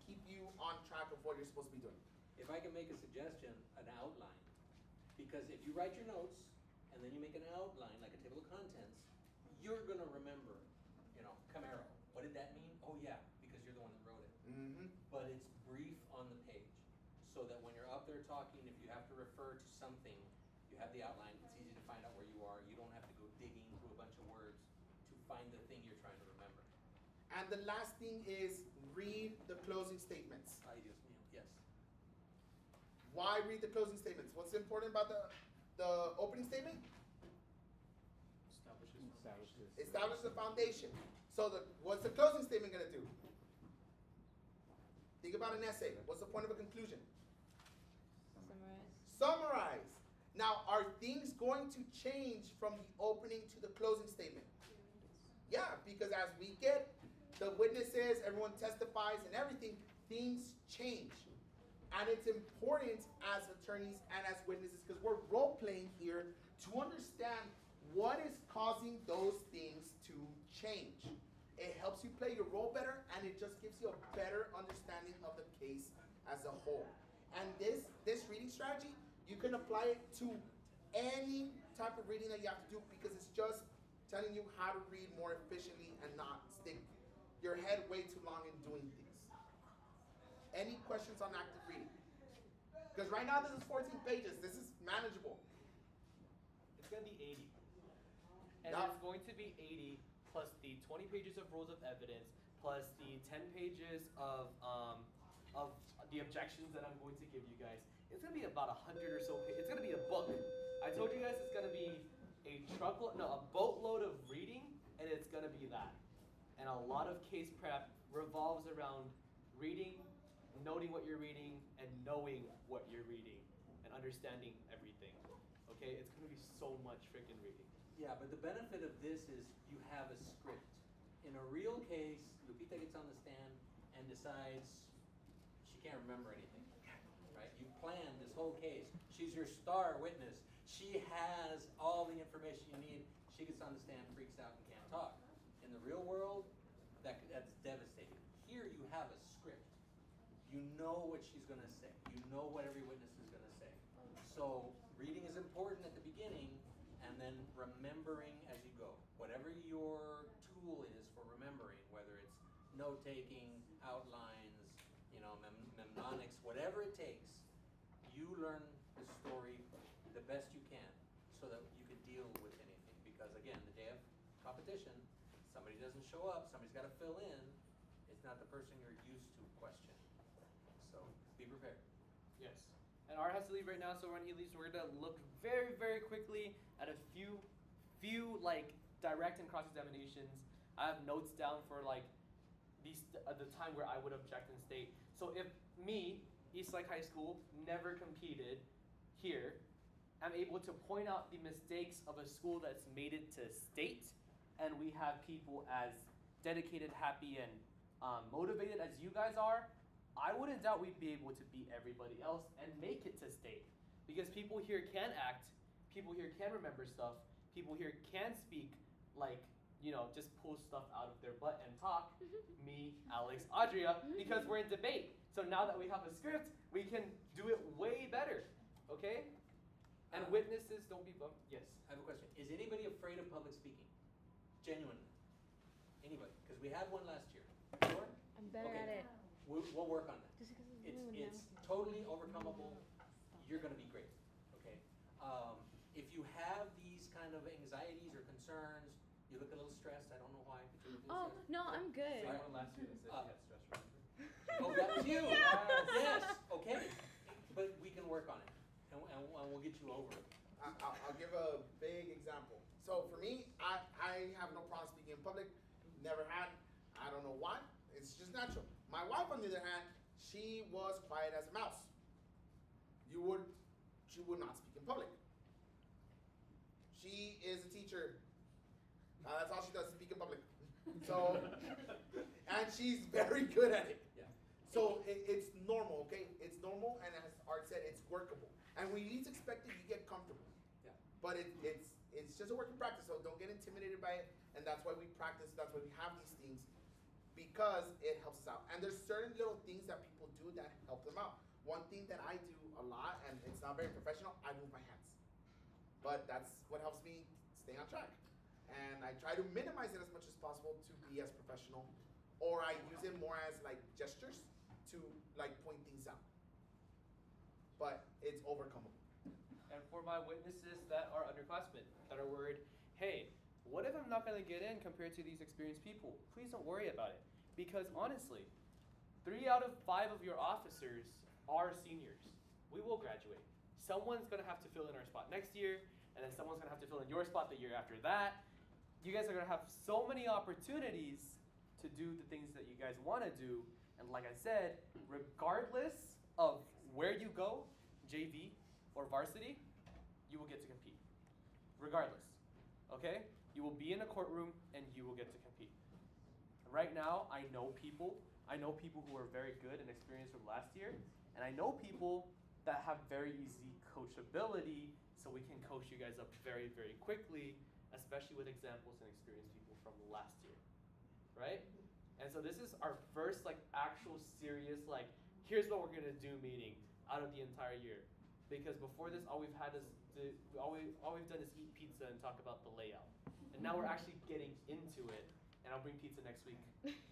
keep you on track of what you're supposed to be doing. If I can make a suggestion, an outline. Because if you write your notes and then you make an outline, like a table of contents, you're gonna remember, Camaro. What did that mean? Oh yeah, because you're the one that wrote it. Mm-hmm. But it's brief on the page, so that when you're up there talking, if you have to refer to something, you have the outline. It's easy to find out where you are. You don't have to go digging through a bunch of words to find the thing you're trying to remember. And the last thing is read the closing statements. Ay, Dios mío. Yes. Why read the closing statements? What's important about the opening statement? Establish the foundation. So what's the closing statement going to do? Think about an essay. What's the point of a conclusion? Summarize. Now, are things going to change from the opening to the closing statement? Yeah, because as we get the witnesses, everyone testifies and everything, things change. And it's important as attorneys and as witnesses, because we're role-playing here, to understand what is causing those things to change. It helps you play your role better, and it just gives you a better understanding of the case as a whole. And this reading strategy, you can apply it to any type of reading that you have to do, because it's just telling you how to read more efficiently and not stick your head way too long in doing things. Any questions on active reading? Because right now this is 14 pages. This is manageable. It's going to be 80. And Yeah. it's going to be 80 plus the 20 pages of rules of evidence plus the 10 pages of the objections that I'm going to give you guys. It's going to be about 100 or so pages. It's going to be a book. I told you guys it's going to be a boatload of reading, and it's going to be that. And a lot of case prep revolves around reading, noting what you're reading, and knowing what you're reading, and understanding everything. Okay? It's going to be so much freaking reading. Yeah, but the benefit of this is you have a script. In a real case, Lupita gets on the stand and decides she can't remember anything, right? You planned this whole case. She's your star witness. She has all the information you need. She gets on the stand, freaks out, and can't talk. In the real world, that's devastating. Here you have a script. You know what she's going to say. You know what every witness is going to say. So reading is important at the beginning, and then remembering as you go. Whatever your tool is for remembering, whether it's note-taking, outlines, mnemonics, whatever it takes, you learn the story the best you can so that you can deal with anything. Because again, the day of competition, somebody doesn't show up, somebody's got to fill in. It's not the person you're used to questioning. So be prepared. Yes. And Art has to leave right now, so when he leaves, we're gonna look very, very quickly at a few like direct and cross-examinations. I have notes down for like the time where I would object and state. So if me, Eastlake High School, never competed here, I'm able to point out the mistakes of a school that's made it to state, and we have people as dedicated, happy, and motivated as you guys are, I wouldn't doubt we'd be able to beat everybody else and make it to state. Because people here can act, people here can remember stuff, people here can speak like, just pull stuff out of their butt and talk. Me, Alex, Adria, because we're in debate. So now that we have a script, we can do it way better. Okay? And witnesses, don't be bummed. Yes. I have a question. Is anybody afraid of public speaking? Genuinely. Anybody? Because we had one last year. Sure? I'm better Okay. at it. We'll work on that. Just because it's the only one It's now. totally overcomable. You're going to be great. Okay. If you have these kind of anxieties or concerns, you look a little stressed. I don't know why. But you look a little Oh, stressed. no, I'm good. Same one last year that said she had stress, remember? Oh, that was you. Yes. Okay. But we can work on it, and we'll get you over it. I'll give a big example. So for me, I have no problem speaking in public. Never had. I don't know why. It's just natural. My wife, on the other hand, she was quiet as a mouse. She would not speak in public. She is a teacher. That's all she does, speak in public. So, and she's very good at it. Yeah. So it's normal, okay? It's normal, and as Art said, it's workable. And when you expect it, you get comfortable. Yeah. But it's just a work in practice, so don't get intimidated by it. And that's why we practice, that's why we have these things, because it helps us out. And there's certain little things that people do that help them out. One thing that I do a lot, and it's not very professional, I move my hands. But that's what helps me stay on track. And I try to minimize it as much as possible to be as professional. Or I use it more as like gestures to like point things out. But it's overcomable. And for my witnesses that are underclassmen, that are worried, hey, what if I'm not going to get in compared to these experienced people? Please don't worry about it. Because honestly, 3 out of 5 of your officers are seniors. We will graduate. Someone's going to have to fill in our spot next year, and then someone's going to have to fill in your spot the year after that. You guys are going to have so many opportunities to do the things that you guys want to do. And like I said, regardless of where you go, JV or varsity, you will get to compete. Regardless. Okay? You will be in a courtroom and you will get to compete. Right now, I know people who are very good and experienced from last year, and I know people that have very easy coachability, so we can coach you guys up very, very quickly, especially with examples and experienced people from last year, right? And so this is our first actual serious here's what we're gonna do meeting out of the entire year, because before this, all we've done is eat pizza and talk about the layout, and now we're actually getting into it. And I'll bring pizza next week.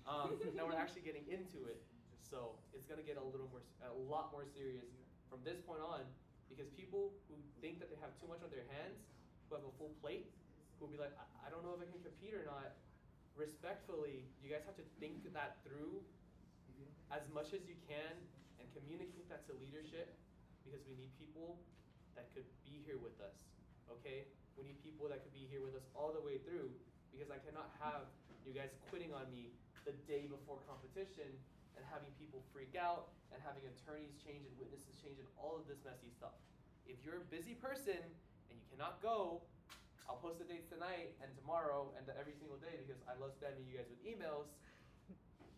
Now we're actually getting into it, so it's gonna get a lot more serious from this point on, because people who think that they have too much on their hands, who have a full plate, who will be like, I don't know if I can compete or not. Respectfully, you guys have to think that through as much as you can and communicate that to leadership, because we need people that could be here with us. Okay, we need people that could be here with us all the way through, because I cannot have you guys quitting on me the day before competition and having people freak out and having attorneys change and witnesses change and all of this messy stuff. If you're a busy person and you cannot go, I'll post the dates tonight and tomorrow and every single day, because I love spamming you guys with emails.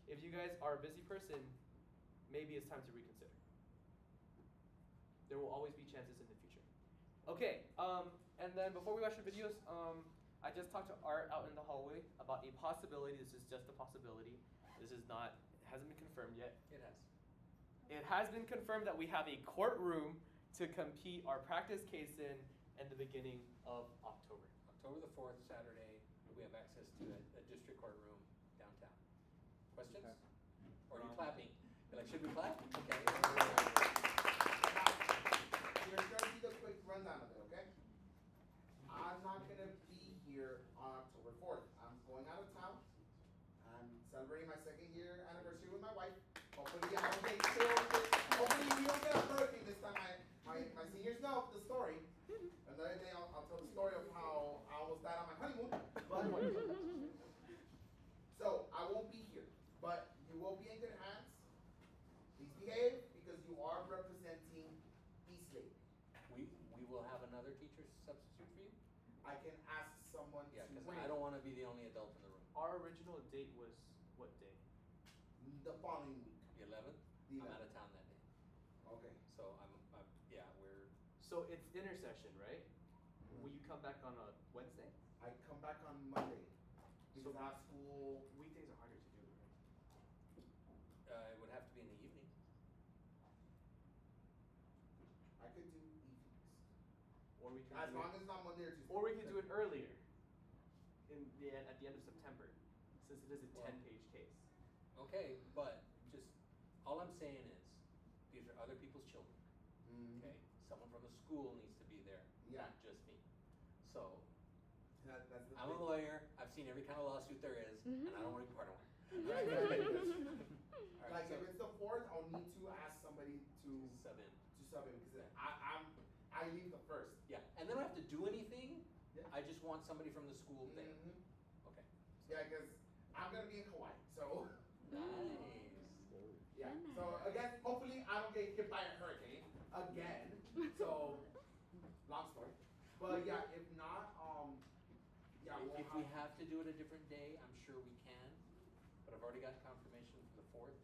If you guys are a busy person, maybe it's time to reconsider. There will always be chances in the future. Okay, and then before we watch the videos, I just talked to Art out in the hallway about a possibility. This is just a possibility. This is not, it hasn't been confirmed yet. It has. It has been confirmed that we have a courtroom to compete our practice case in the beginning of October. October the 4th, Saturday, we have access to a district courtroom downtown. Questions? Or are you clapping? You're like, should we clap? Okay. Here's going to be the quick rundown of it, okay? I'm not going to be here on October 4th. I'm going out of town. I'm celebrating my 2nd year anniversary with my wife. Hopefully I don't get killed. Hopefully we don't get a hurricane this time. My seniors know the story. Another day I'll tell the story of how I almost died on my honeymoon. But so I won't be here, but you will be in good hands. Please behave, because you are representing Eastlake. We will have another teacher substitute for you? I can ask someone Yeah, to because I don't want to be the only adult in the room. Our original date was what day? the following week. The 11th? The I'm out 11th. of town that day. Okay. So I'm yeah, we're, So it's intersession, right? will you come back on a Wednesday? I come back on Monday. So Because I have school. weekdays are harder to do, right? It would have to be in the evening. I could do evenings. Or we can As do long it, as it's not Monday or Tuesday. or we can do it earlier. At the end of September, since it is a 10-page case. Okay, but just, all I'm saying is, these are other people's children, Mhm. okay? Someone from the school needs to be there, Yeah. not just me. So, That's the I'm a thing. lawyer, I've seen every kind of lawsuit there is, and I don't wanna be part of one. Right, right, right. All right, Like so if it's the 4th, I'll need to ask somebody to sub in. sub in because I leave the 1st. Yeah, and they don't have to do anything, Yeah. I just want somebody from the school there. Mhm. Okay. Yeah, because I'm gonna be in Hawaii, so Nice. yeah. So again, hopefully I don't get hit by a hurricane again. So long story, but yeah, if not, yeah, we'll If we have to do it a different day, I'm sure we can, but I've already got confirmation for the 4th,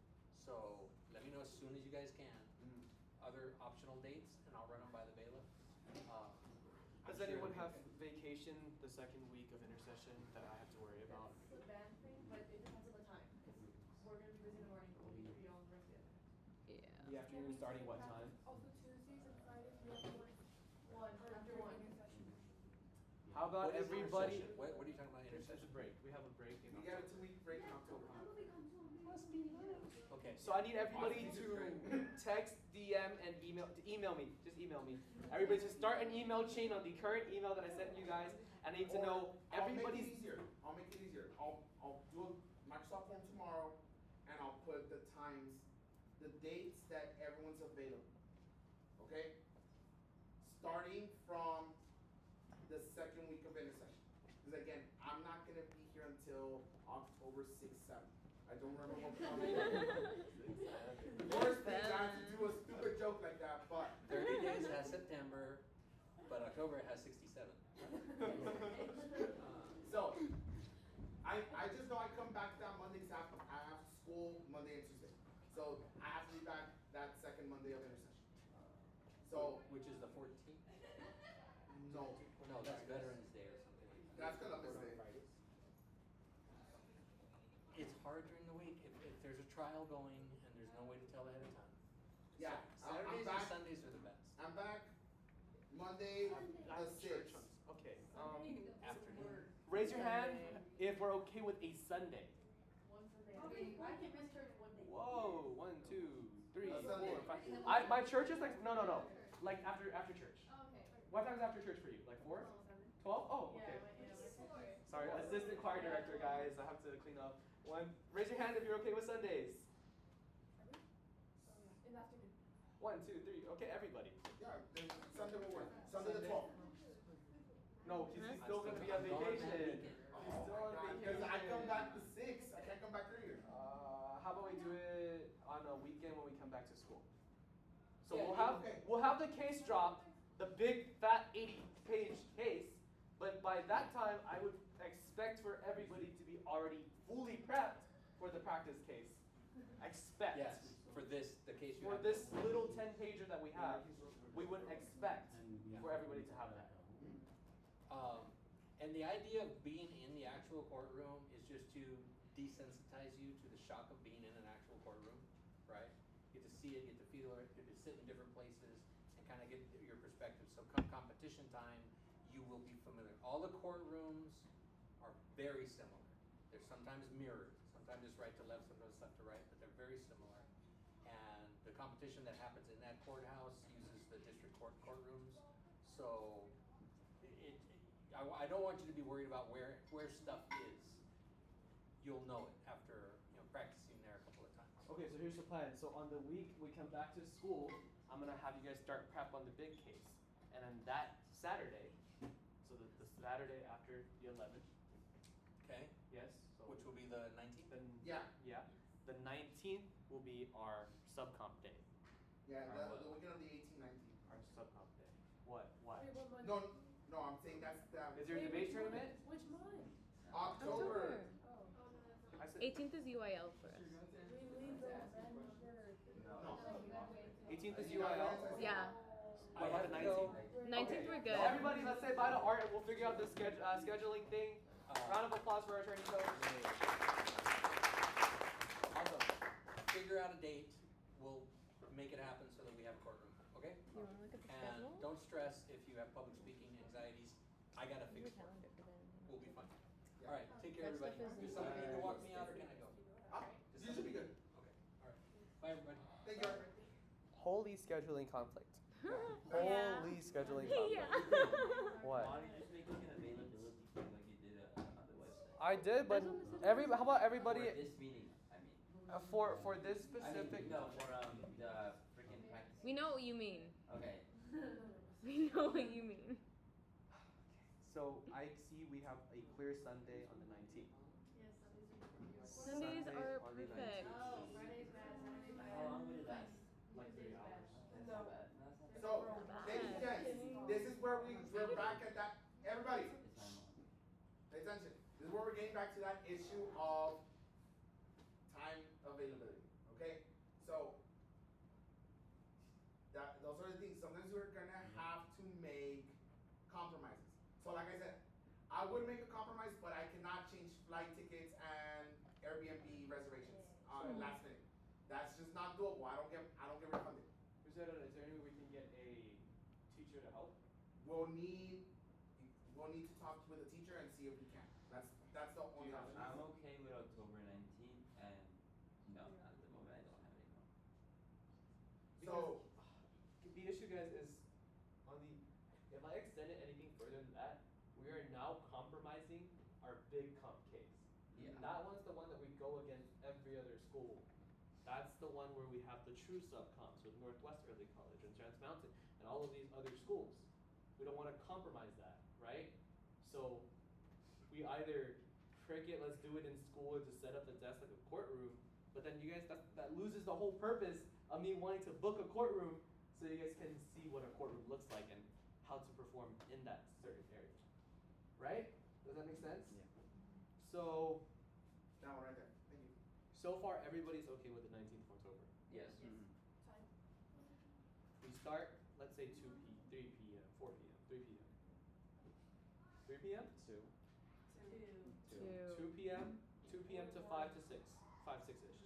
so let me know as soon as you guys can. Mm. Other optional dates, and I'll run them by the bailiff. I'm Does sure anyone it'll be have okay. vacation the second week of intercession that I have to worry about? It's a band thing, but it depends on the time, because we're gonna be busy in the morning, but we'll be on the rest of the afternoon. The afternoon starting what time? Also Tuesdays and Fridays, we have one, after one. How about What is everybody? intercession? What are you talking about It's intercession? a break. We have a break in We got a October. 2-week break in October. Okay. So I need everybody to text, DM, and email me. Just email me. Everybody just start an email chain on the current email that I sent you guys. And I need to Or know I'll make everybody's. it easier. I'll make it easier. I'll do a Microsoft form tomorrow, and I'll put the times, the dates that everyone's available. Okay? Starting from the second week of intercession. Because again, I'm not gonna be here until October 6th, 7th. I don't remember what Monday. Worst thing, I have to do a stupid joke like that, but 30 days has September, but October has 67. so I just know I come back that Monday because I have school Monday and Tuesday. So I have to be back that second Monday of intercession. So Which is the 14th? no, No, that's Veterans Day or something like that. that's Columbus Day. It's hard during the week if there's a trial going and there's no way to tell ahead of time. Yeah, I'm Saturdays back. and Sundays are the best. I'm back Monday I the have church 6th. on- Okay. Afternoon. Raise your hand if we're okay with a Sunday. One Sunday. I can miss church one day. Whoa, 1, 2, 3, A 4, Sunday. 5. My church is like no. Like after church. Oh, okay. What time is after church for you? Like 4? 12? Oh, okay. Sorry, assistant choir director, guys. I have to clean up. Raise your hand if you're okay with Sundays. In the afternoon. 1, 2, 3. Okay, everybody. Yeah, then Sunday will work. Sunday the 12th. No, he's still gonna be on I'm gone that vacation. weekend. He's still on Because vacation. I come back the 6th. I can't come back earlier. How about we do it on a weekend when we come back to school? So Yeah, okay. we'll have the case dropped, the big fat 80-page case, but by that time I would expect for everybody to be already fully prepped for the practice case. Expect. Yes, for this, the case you For have. this little 10-pager that we have, we would expect for everybody to have that. And the idea of being in the actual courtroom is just to desensitize you to the shock of being in an actual courtroom, right? Get to see it, get to feel it, get to sit in different places, and kind of get your perspective. So come competition time, you will be familiar. All the courtrooms are very similar. They're sometimes mirrored. Sometimes it's right to left, sometimes left to right, but they're very similar. And the competition that happens in that courthouse uses the district court courtrooms. So I don't want you to be worried about where stuff is. You'll know it after practicing there a couple of times. Okay, so here's the plan. So on the week we come back to school, I'm gonna have you guys start prep on the big case. And then that Saturday, so the Saturday after the 11th, Okay? yes? So Which will be the 19th? then, Yeah. yeah. The 19th will be our subcomp day. Yeah, Alright, the weekend of the 18th, 19th. Our subcomp day. What? Why? Wait, what month? No, I'm saying that's that. Is there a debate tournament? Which month? October. Oh. I said 18th is UIL for us. We leave November. No. 18th is UIL. Yeah. What about the 19th? 19th we're good. Everybody, let's say bye to Art, and we'll figure out the scheduling thing. Round of applause for our attorney coach. Awesome. Figure out a date. We'll make it happen so that we have a courtroom. Okay? You want to look at the And schedule? don't stress if you have public speaking anxieties. I got a fix for it. Calendar for then. We'll be fine. All right. Take care, That everybody. stuff is Does somebody need to walk me out, or can I go? You should be good. Okay. All right. Bye, everybody. Thank you. Holy scheduling conflict. Yeah. Holy scheduling conflict. Yeah. What? Why don't you just make like an availability thing like you did on the website? I did, but That's on the schedule. how about everybody For this meeting, I mean. for this I specific? mean, no, for the freaking practice. We know what you mean. Okay. We know what you mean. So I see we have a clear Sunday on the 19th. Yes, Sundays are Sundays Sunday are on the perfect. 19th. Oh, Friday's bad, Saturday's bad. How long would it last? Like 3 hours. That's not bad. No, it's not bad. So, ladies and gents, this is where we're back at that. Everybody, It's time on. pay attention. This is where we're getting back to that issue of time availability. Okay? So, those are the things. Sometimes we're gonna have to make compromises. So, like I said, I would make a compromise, but I cannot change flight tickets and Airbnb reservations last minute. That's just not doable. I don't get refunded. Is there any way we can get a teacher to help? We'll need to talk with the teacher and see if we can. That's the only option. I'm okay with October 19th, and no, at the moment I don't have any more. So, The issue, guys, is if I extend it anything further than that, we are now compromising our big comp case. Yeah. That one's the one that we go against every other school. That's the one where we have the true sub-comps with Northwest Early College and Trans Mountain and all of these other schools. We don't want to compromise that, right? So we either frick it, let's do it in school and just set up the desk like a courtroom, but then you guys, that loses the whole purpose of me wanting to book a courtroom so you guys can see what a courtroom looks like and how to perform in that certain area. Right? Does that make sense? Yeah. So, that one right there. Thank you. so far everybody's okay with the 19th of October. Yes. Fine. We start, let's say 3 p.m., 4 p.m., 3 p.m. 3 p.m.? 2. 2 p.m., 2 p.m. to 5 to 6. 5, 6-ish.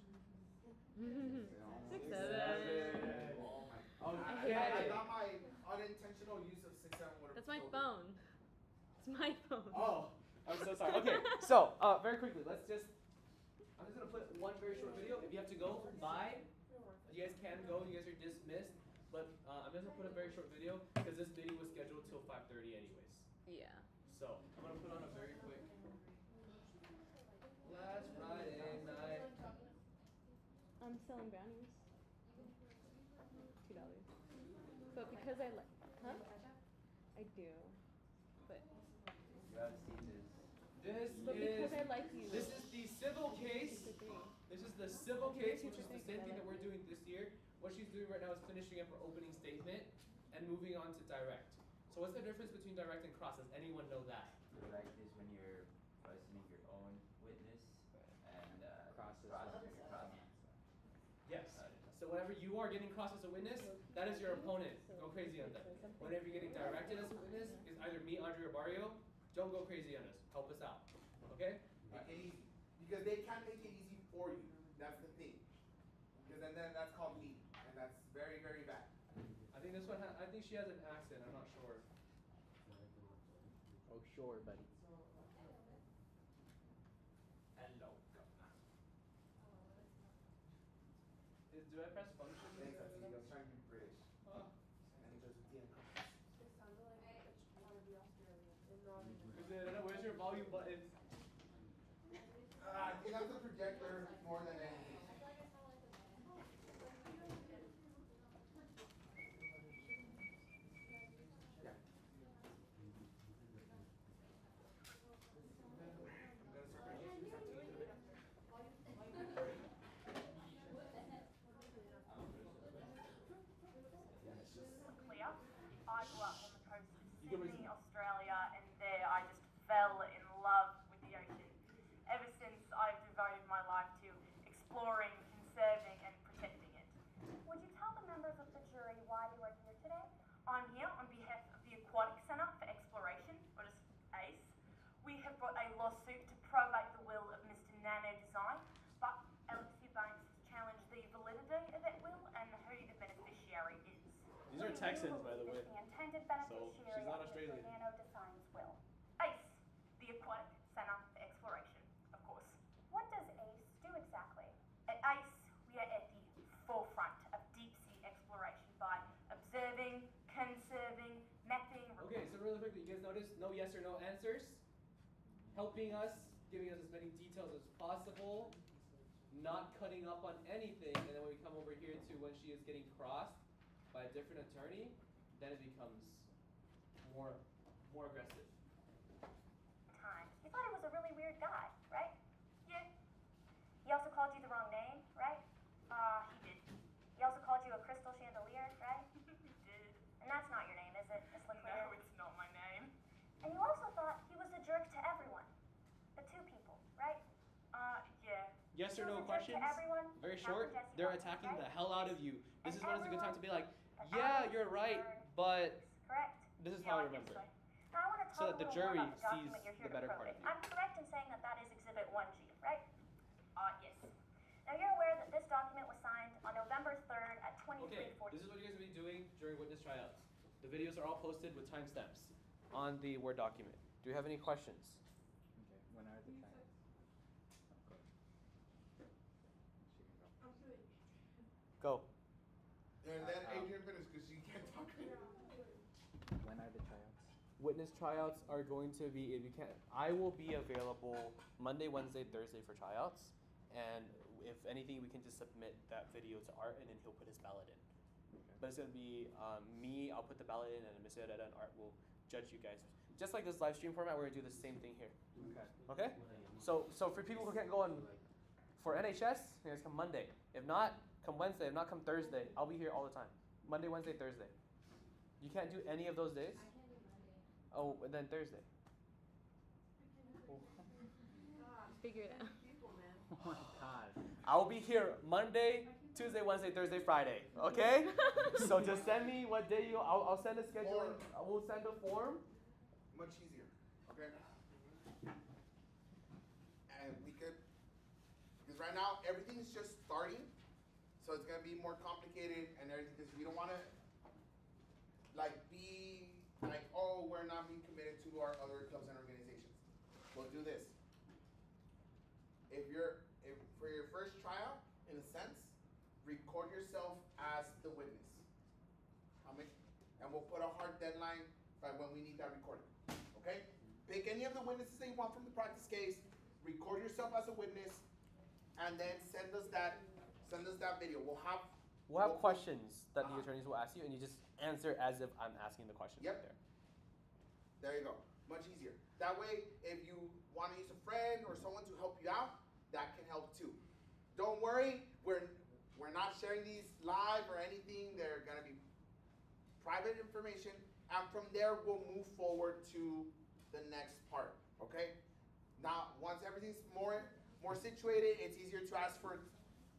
6, 7. Oh my. Okay. I got my unintentional use of 6, 7. That's my phone. It's my phone. Oh, I'm so sorry. Okay, so very quickly, I'm just gonna put one very short video. If you have to go, bye. You guys can go. You guys are dismissed. But I'm just gonna put a very short video because this video was scheduled till 5:30 anyways. Yeah. So I'm gonna put on a very quick. Last Friday night. I'm selling brownies. $2. But because I like, huh? I do. But You have seen this. but because I like you. This is the civil case. This is the civil case, which is the same thing that we're doing this year. What she's doing right now is finishing up her opening statement and moving on to direct. So what's the difference between direct and cross? Does anyone know that? Direct is when you're questioning your own witness, and Cross is cross when is your cross. Yes. So whenever you are getting crossed as a witness, that is your opponent. Go crazy on them. Whenever you're getting directed as a witness, is either me, Andre, or Barrio. Don't go crazy on us. Help us out. Okay? Make it easy. Because they can make it easy for you. That's the thing. Because then that's called lead. And that's very, very bad. I think this one. I think she has an accent. I'm not sure. Oh, sure, buddy. Hello. Do I press function? Thanks, I see. I was trying to be British. Oh. And it goes with the income. It sounded like one of the Australians. Where's your volume button? I think that's the projector more than anything. Yeah. I'm gonna start my history section in a bit. Clear. I grew up on the coast of Sydney, Australia, and there I just fell in love with the ocean. Ever since I've devoted my life to exploring, conserving, and protecting it. Would you tell the members of the jury why you are here today? I'm here on behalf of the Texans, by the way. The intended So beneficiary she's not of Mr. Australian. Nano Design's will. ACE, the Aquatic Center for Exploration, of course. What does ACE do exactly? At ACE, we are at the forefront of deep sea exploration by observing, conserving, mapping. Okay, so really quickly, you guys notice no yes or no answers? Helping us, giving us as many details as possible, not cutting up on anything, and then when we come over here to when she is getting crossed by a different attorney, then it becomes more aggressive. Time. You thought he was a really weird guy, right? Yeah. He also called you the wrong name, right? He did. He also called you a crystal chandelier, right? He did. And that's not your name, is it, Miss Leclerc? No, it's not my name. And you also thought he was a jerk to everyone. The two people, right? Yeah. Yes or He no was a jerk questions? to everyone. Very Captain short. Jesse They're Hawkins, attacking right? the hell out of you. This And is when it's a good time to be like, everyone yeah, but you're right, Alex but correct? this is Yeah, how I I think remember so. it. Now I want to So talk that the a little more jury about the document sees you're here the to better part probate. of you. I'm correct in saying that that is Exhibit 1G, right? Yes. Now you're aware that this document was signed on November 3rd at Okay, 23:40. this is what you guys will be doing during witness tryouts. The videos are all posted with timestamps on the Word document. Do you have any questions? Okay, when are the tryouts? Go. And then Adrian finished because she can't talk right now. When are the tryouts? Witness tryouts are going to be, if you can't, I will be available Monday, Wednesday, Thursday for tryouts. And if anything, we can just submit that video to Art and then he'll put his ballot in. But it's going to be me, I'll put the ballot in, and Miss Herrera and Art will judge you guys. Just like this live stream format, we're going to do the same thing here. Okay. Okay? So for people who can't go on for NHS, you guys come Monday. If not, come Wednesday. If not, come Thursday. I'll be here all the time. Monday, Wednesday, Thursday. You can't do any of those days? Oh, and then Thursday. Figure it out. Oh my god. I'll be here Monday, Tuesday, Wednesday, Thursday, Friday. Okay? So just send me what day you. I'll send a schedule. We'll send a form. Much easier. Okay. And we could, because right now everything is just starting, so it's gonna be more complicated and everything. Because we don't want to be like, oh, we're not being committed to our other clubs and organizations. We'll do this. If for your first tryout, in a sense, record yourself as the witness. And we'll put a hard deadline by when we need that recording. Okay? Pick any of the witnesses that you want from the practice case, record yourself as a witness, and then send us that video. We'll have Questions that the attorneys will ask you, and you just answer as if I'm asking the question. Yep. Right there. There you go. Much easier. That way, if you want to use a friend or someone to help you out, that can help too. Don't worry, we're not sharing these live or anything. They're gonna be private information, and from there we'll move forward to the next part. Okay? Now, once everything's more situated, it's easier to ask for.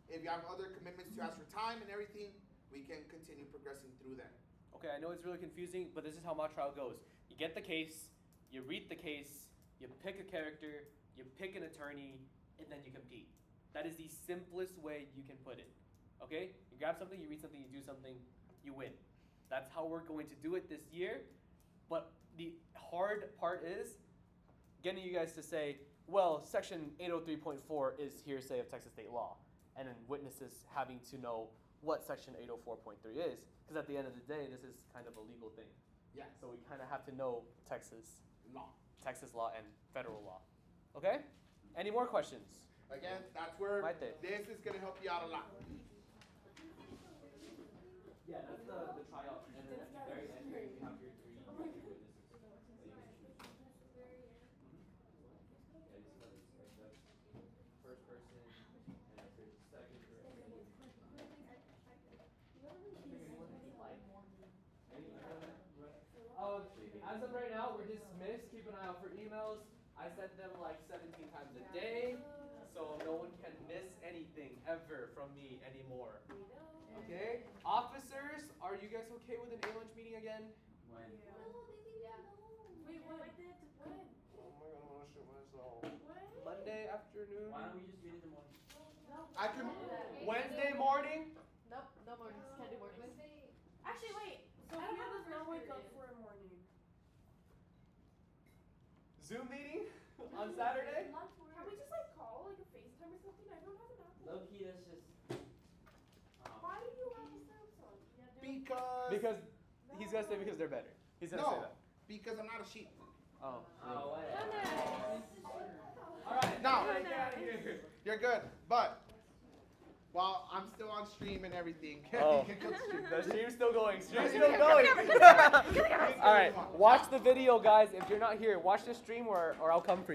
If you have other commitments to ask for time and everything, we can continue progressing through that. Okay, I know it's really confusing, but this is how mock trial goes. You get the case, you read the case, you pick a character, you pick an attorney, and then you compete. That is the simplest way you can put it. Okay? You grab something, you read something, you do something, you win. That's how we're going to do it this year. But the hard part is getting you guys to say, well, section 803.4 is hearsay of Texas state law. And then witnesses having to know what section 804.3 is. Because at the end of the day, this is kind of a legal thing. Yeah. So we kind of have to know Texas Law. and federal law. Okay? Any more questions? Again, that's where Right there. this is going to help you out a lot. Yeah, that's the tryout. And then at the very end here, you have your three witnesses. First person, and after the second person. As of right now, we're dismissed. Keep an eye out for emails. I send them like 17 times a day, so no one can miss anything ever from me anymore. Okay? Officers, are you guys okay with an A-lunch meeting again? When? Wait, what? When? Oh my god, I want to shoot myself. What? Monday afternoon? Why don't we just meet in the morning? No. I can. Wednesday morning? Nope, no mornings. Can't do mornings. Actually, wait. So Zoom meeting on Saturday? Can we just like call like a FaceTime or something? I don't have an Apple. Low key, that's just. Why do you have a Samsung? Because he's gonna say because they're better. He's gonna say No, that. because I'm not a sheep. Oh. Oh, whatever. All right. No. Get out of here. You're good, but while I'm still on stream and everything, Oh. you can go stream. The stream's still going. Stream's Come still here, going. come here, All right. Watch the video, guys. If you're not here, watch the stream or I'll come for you.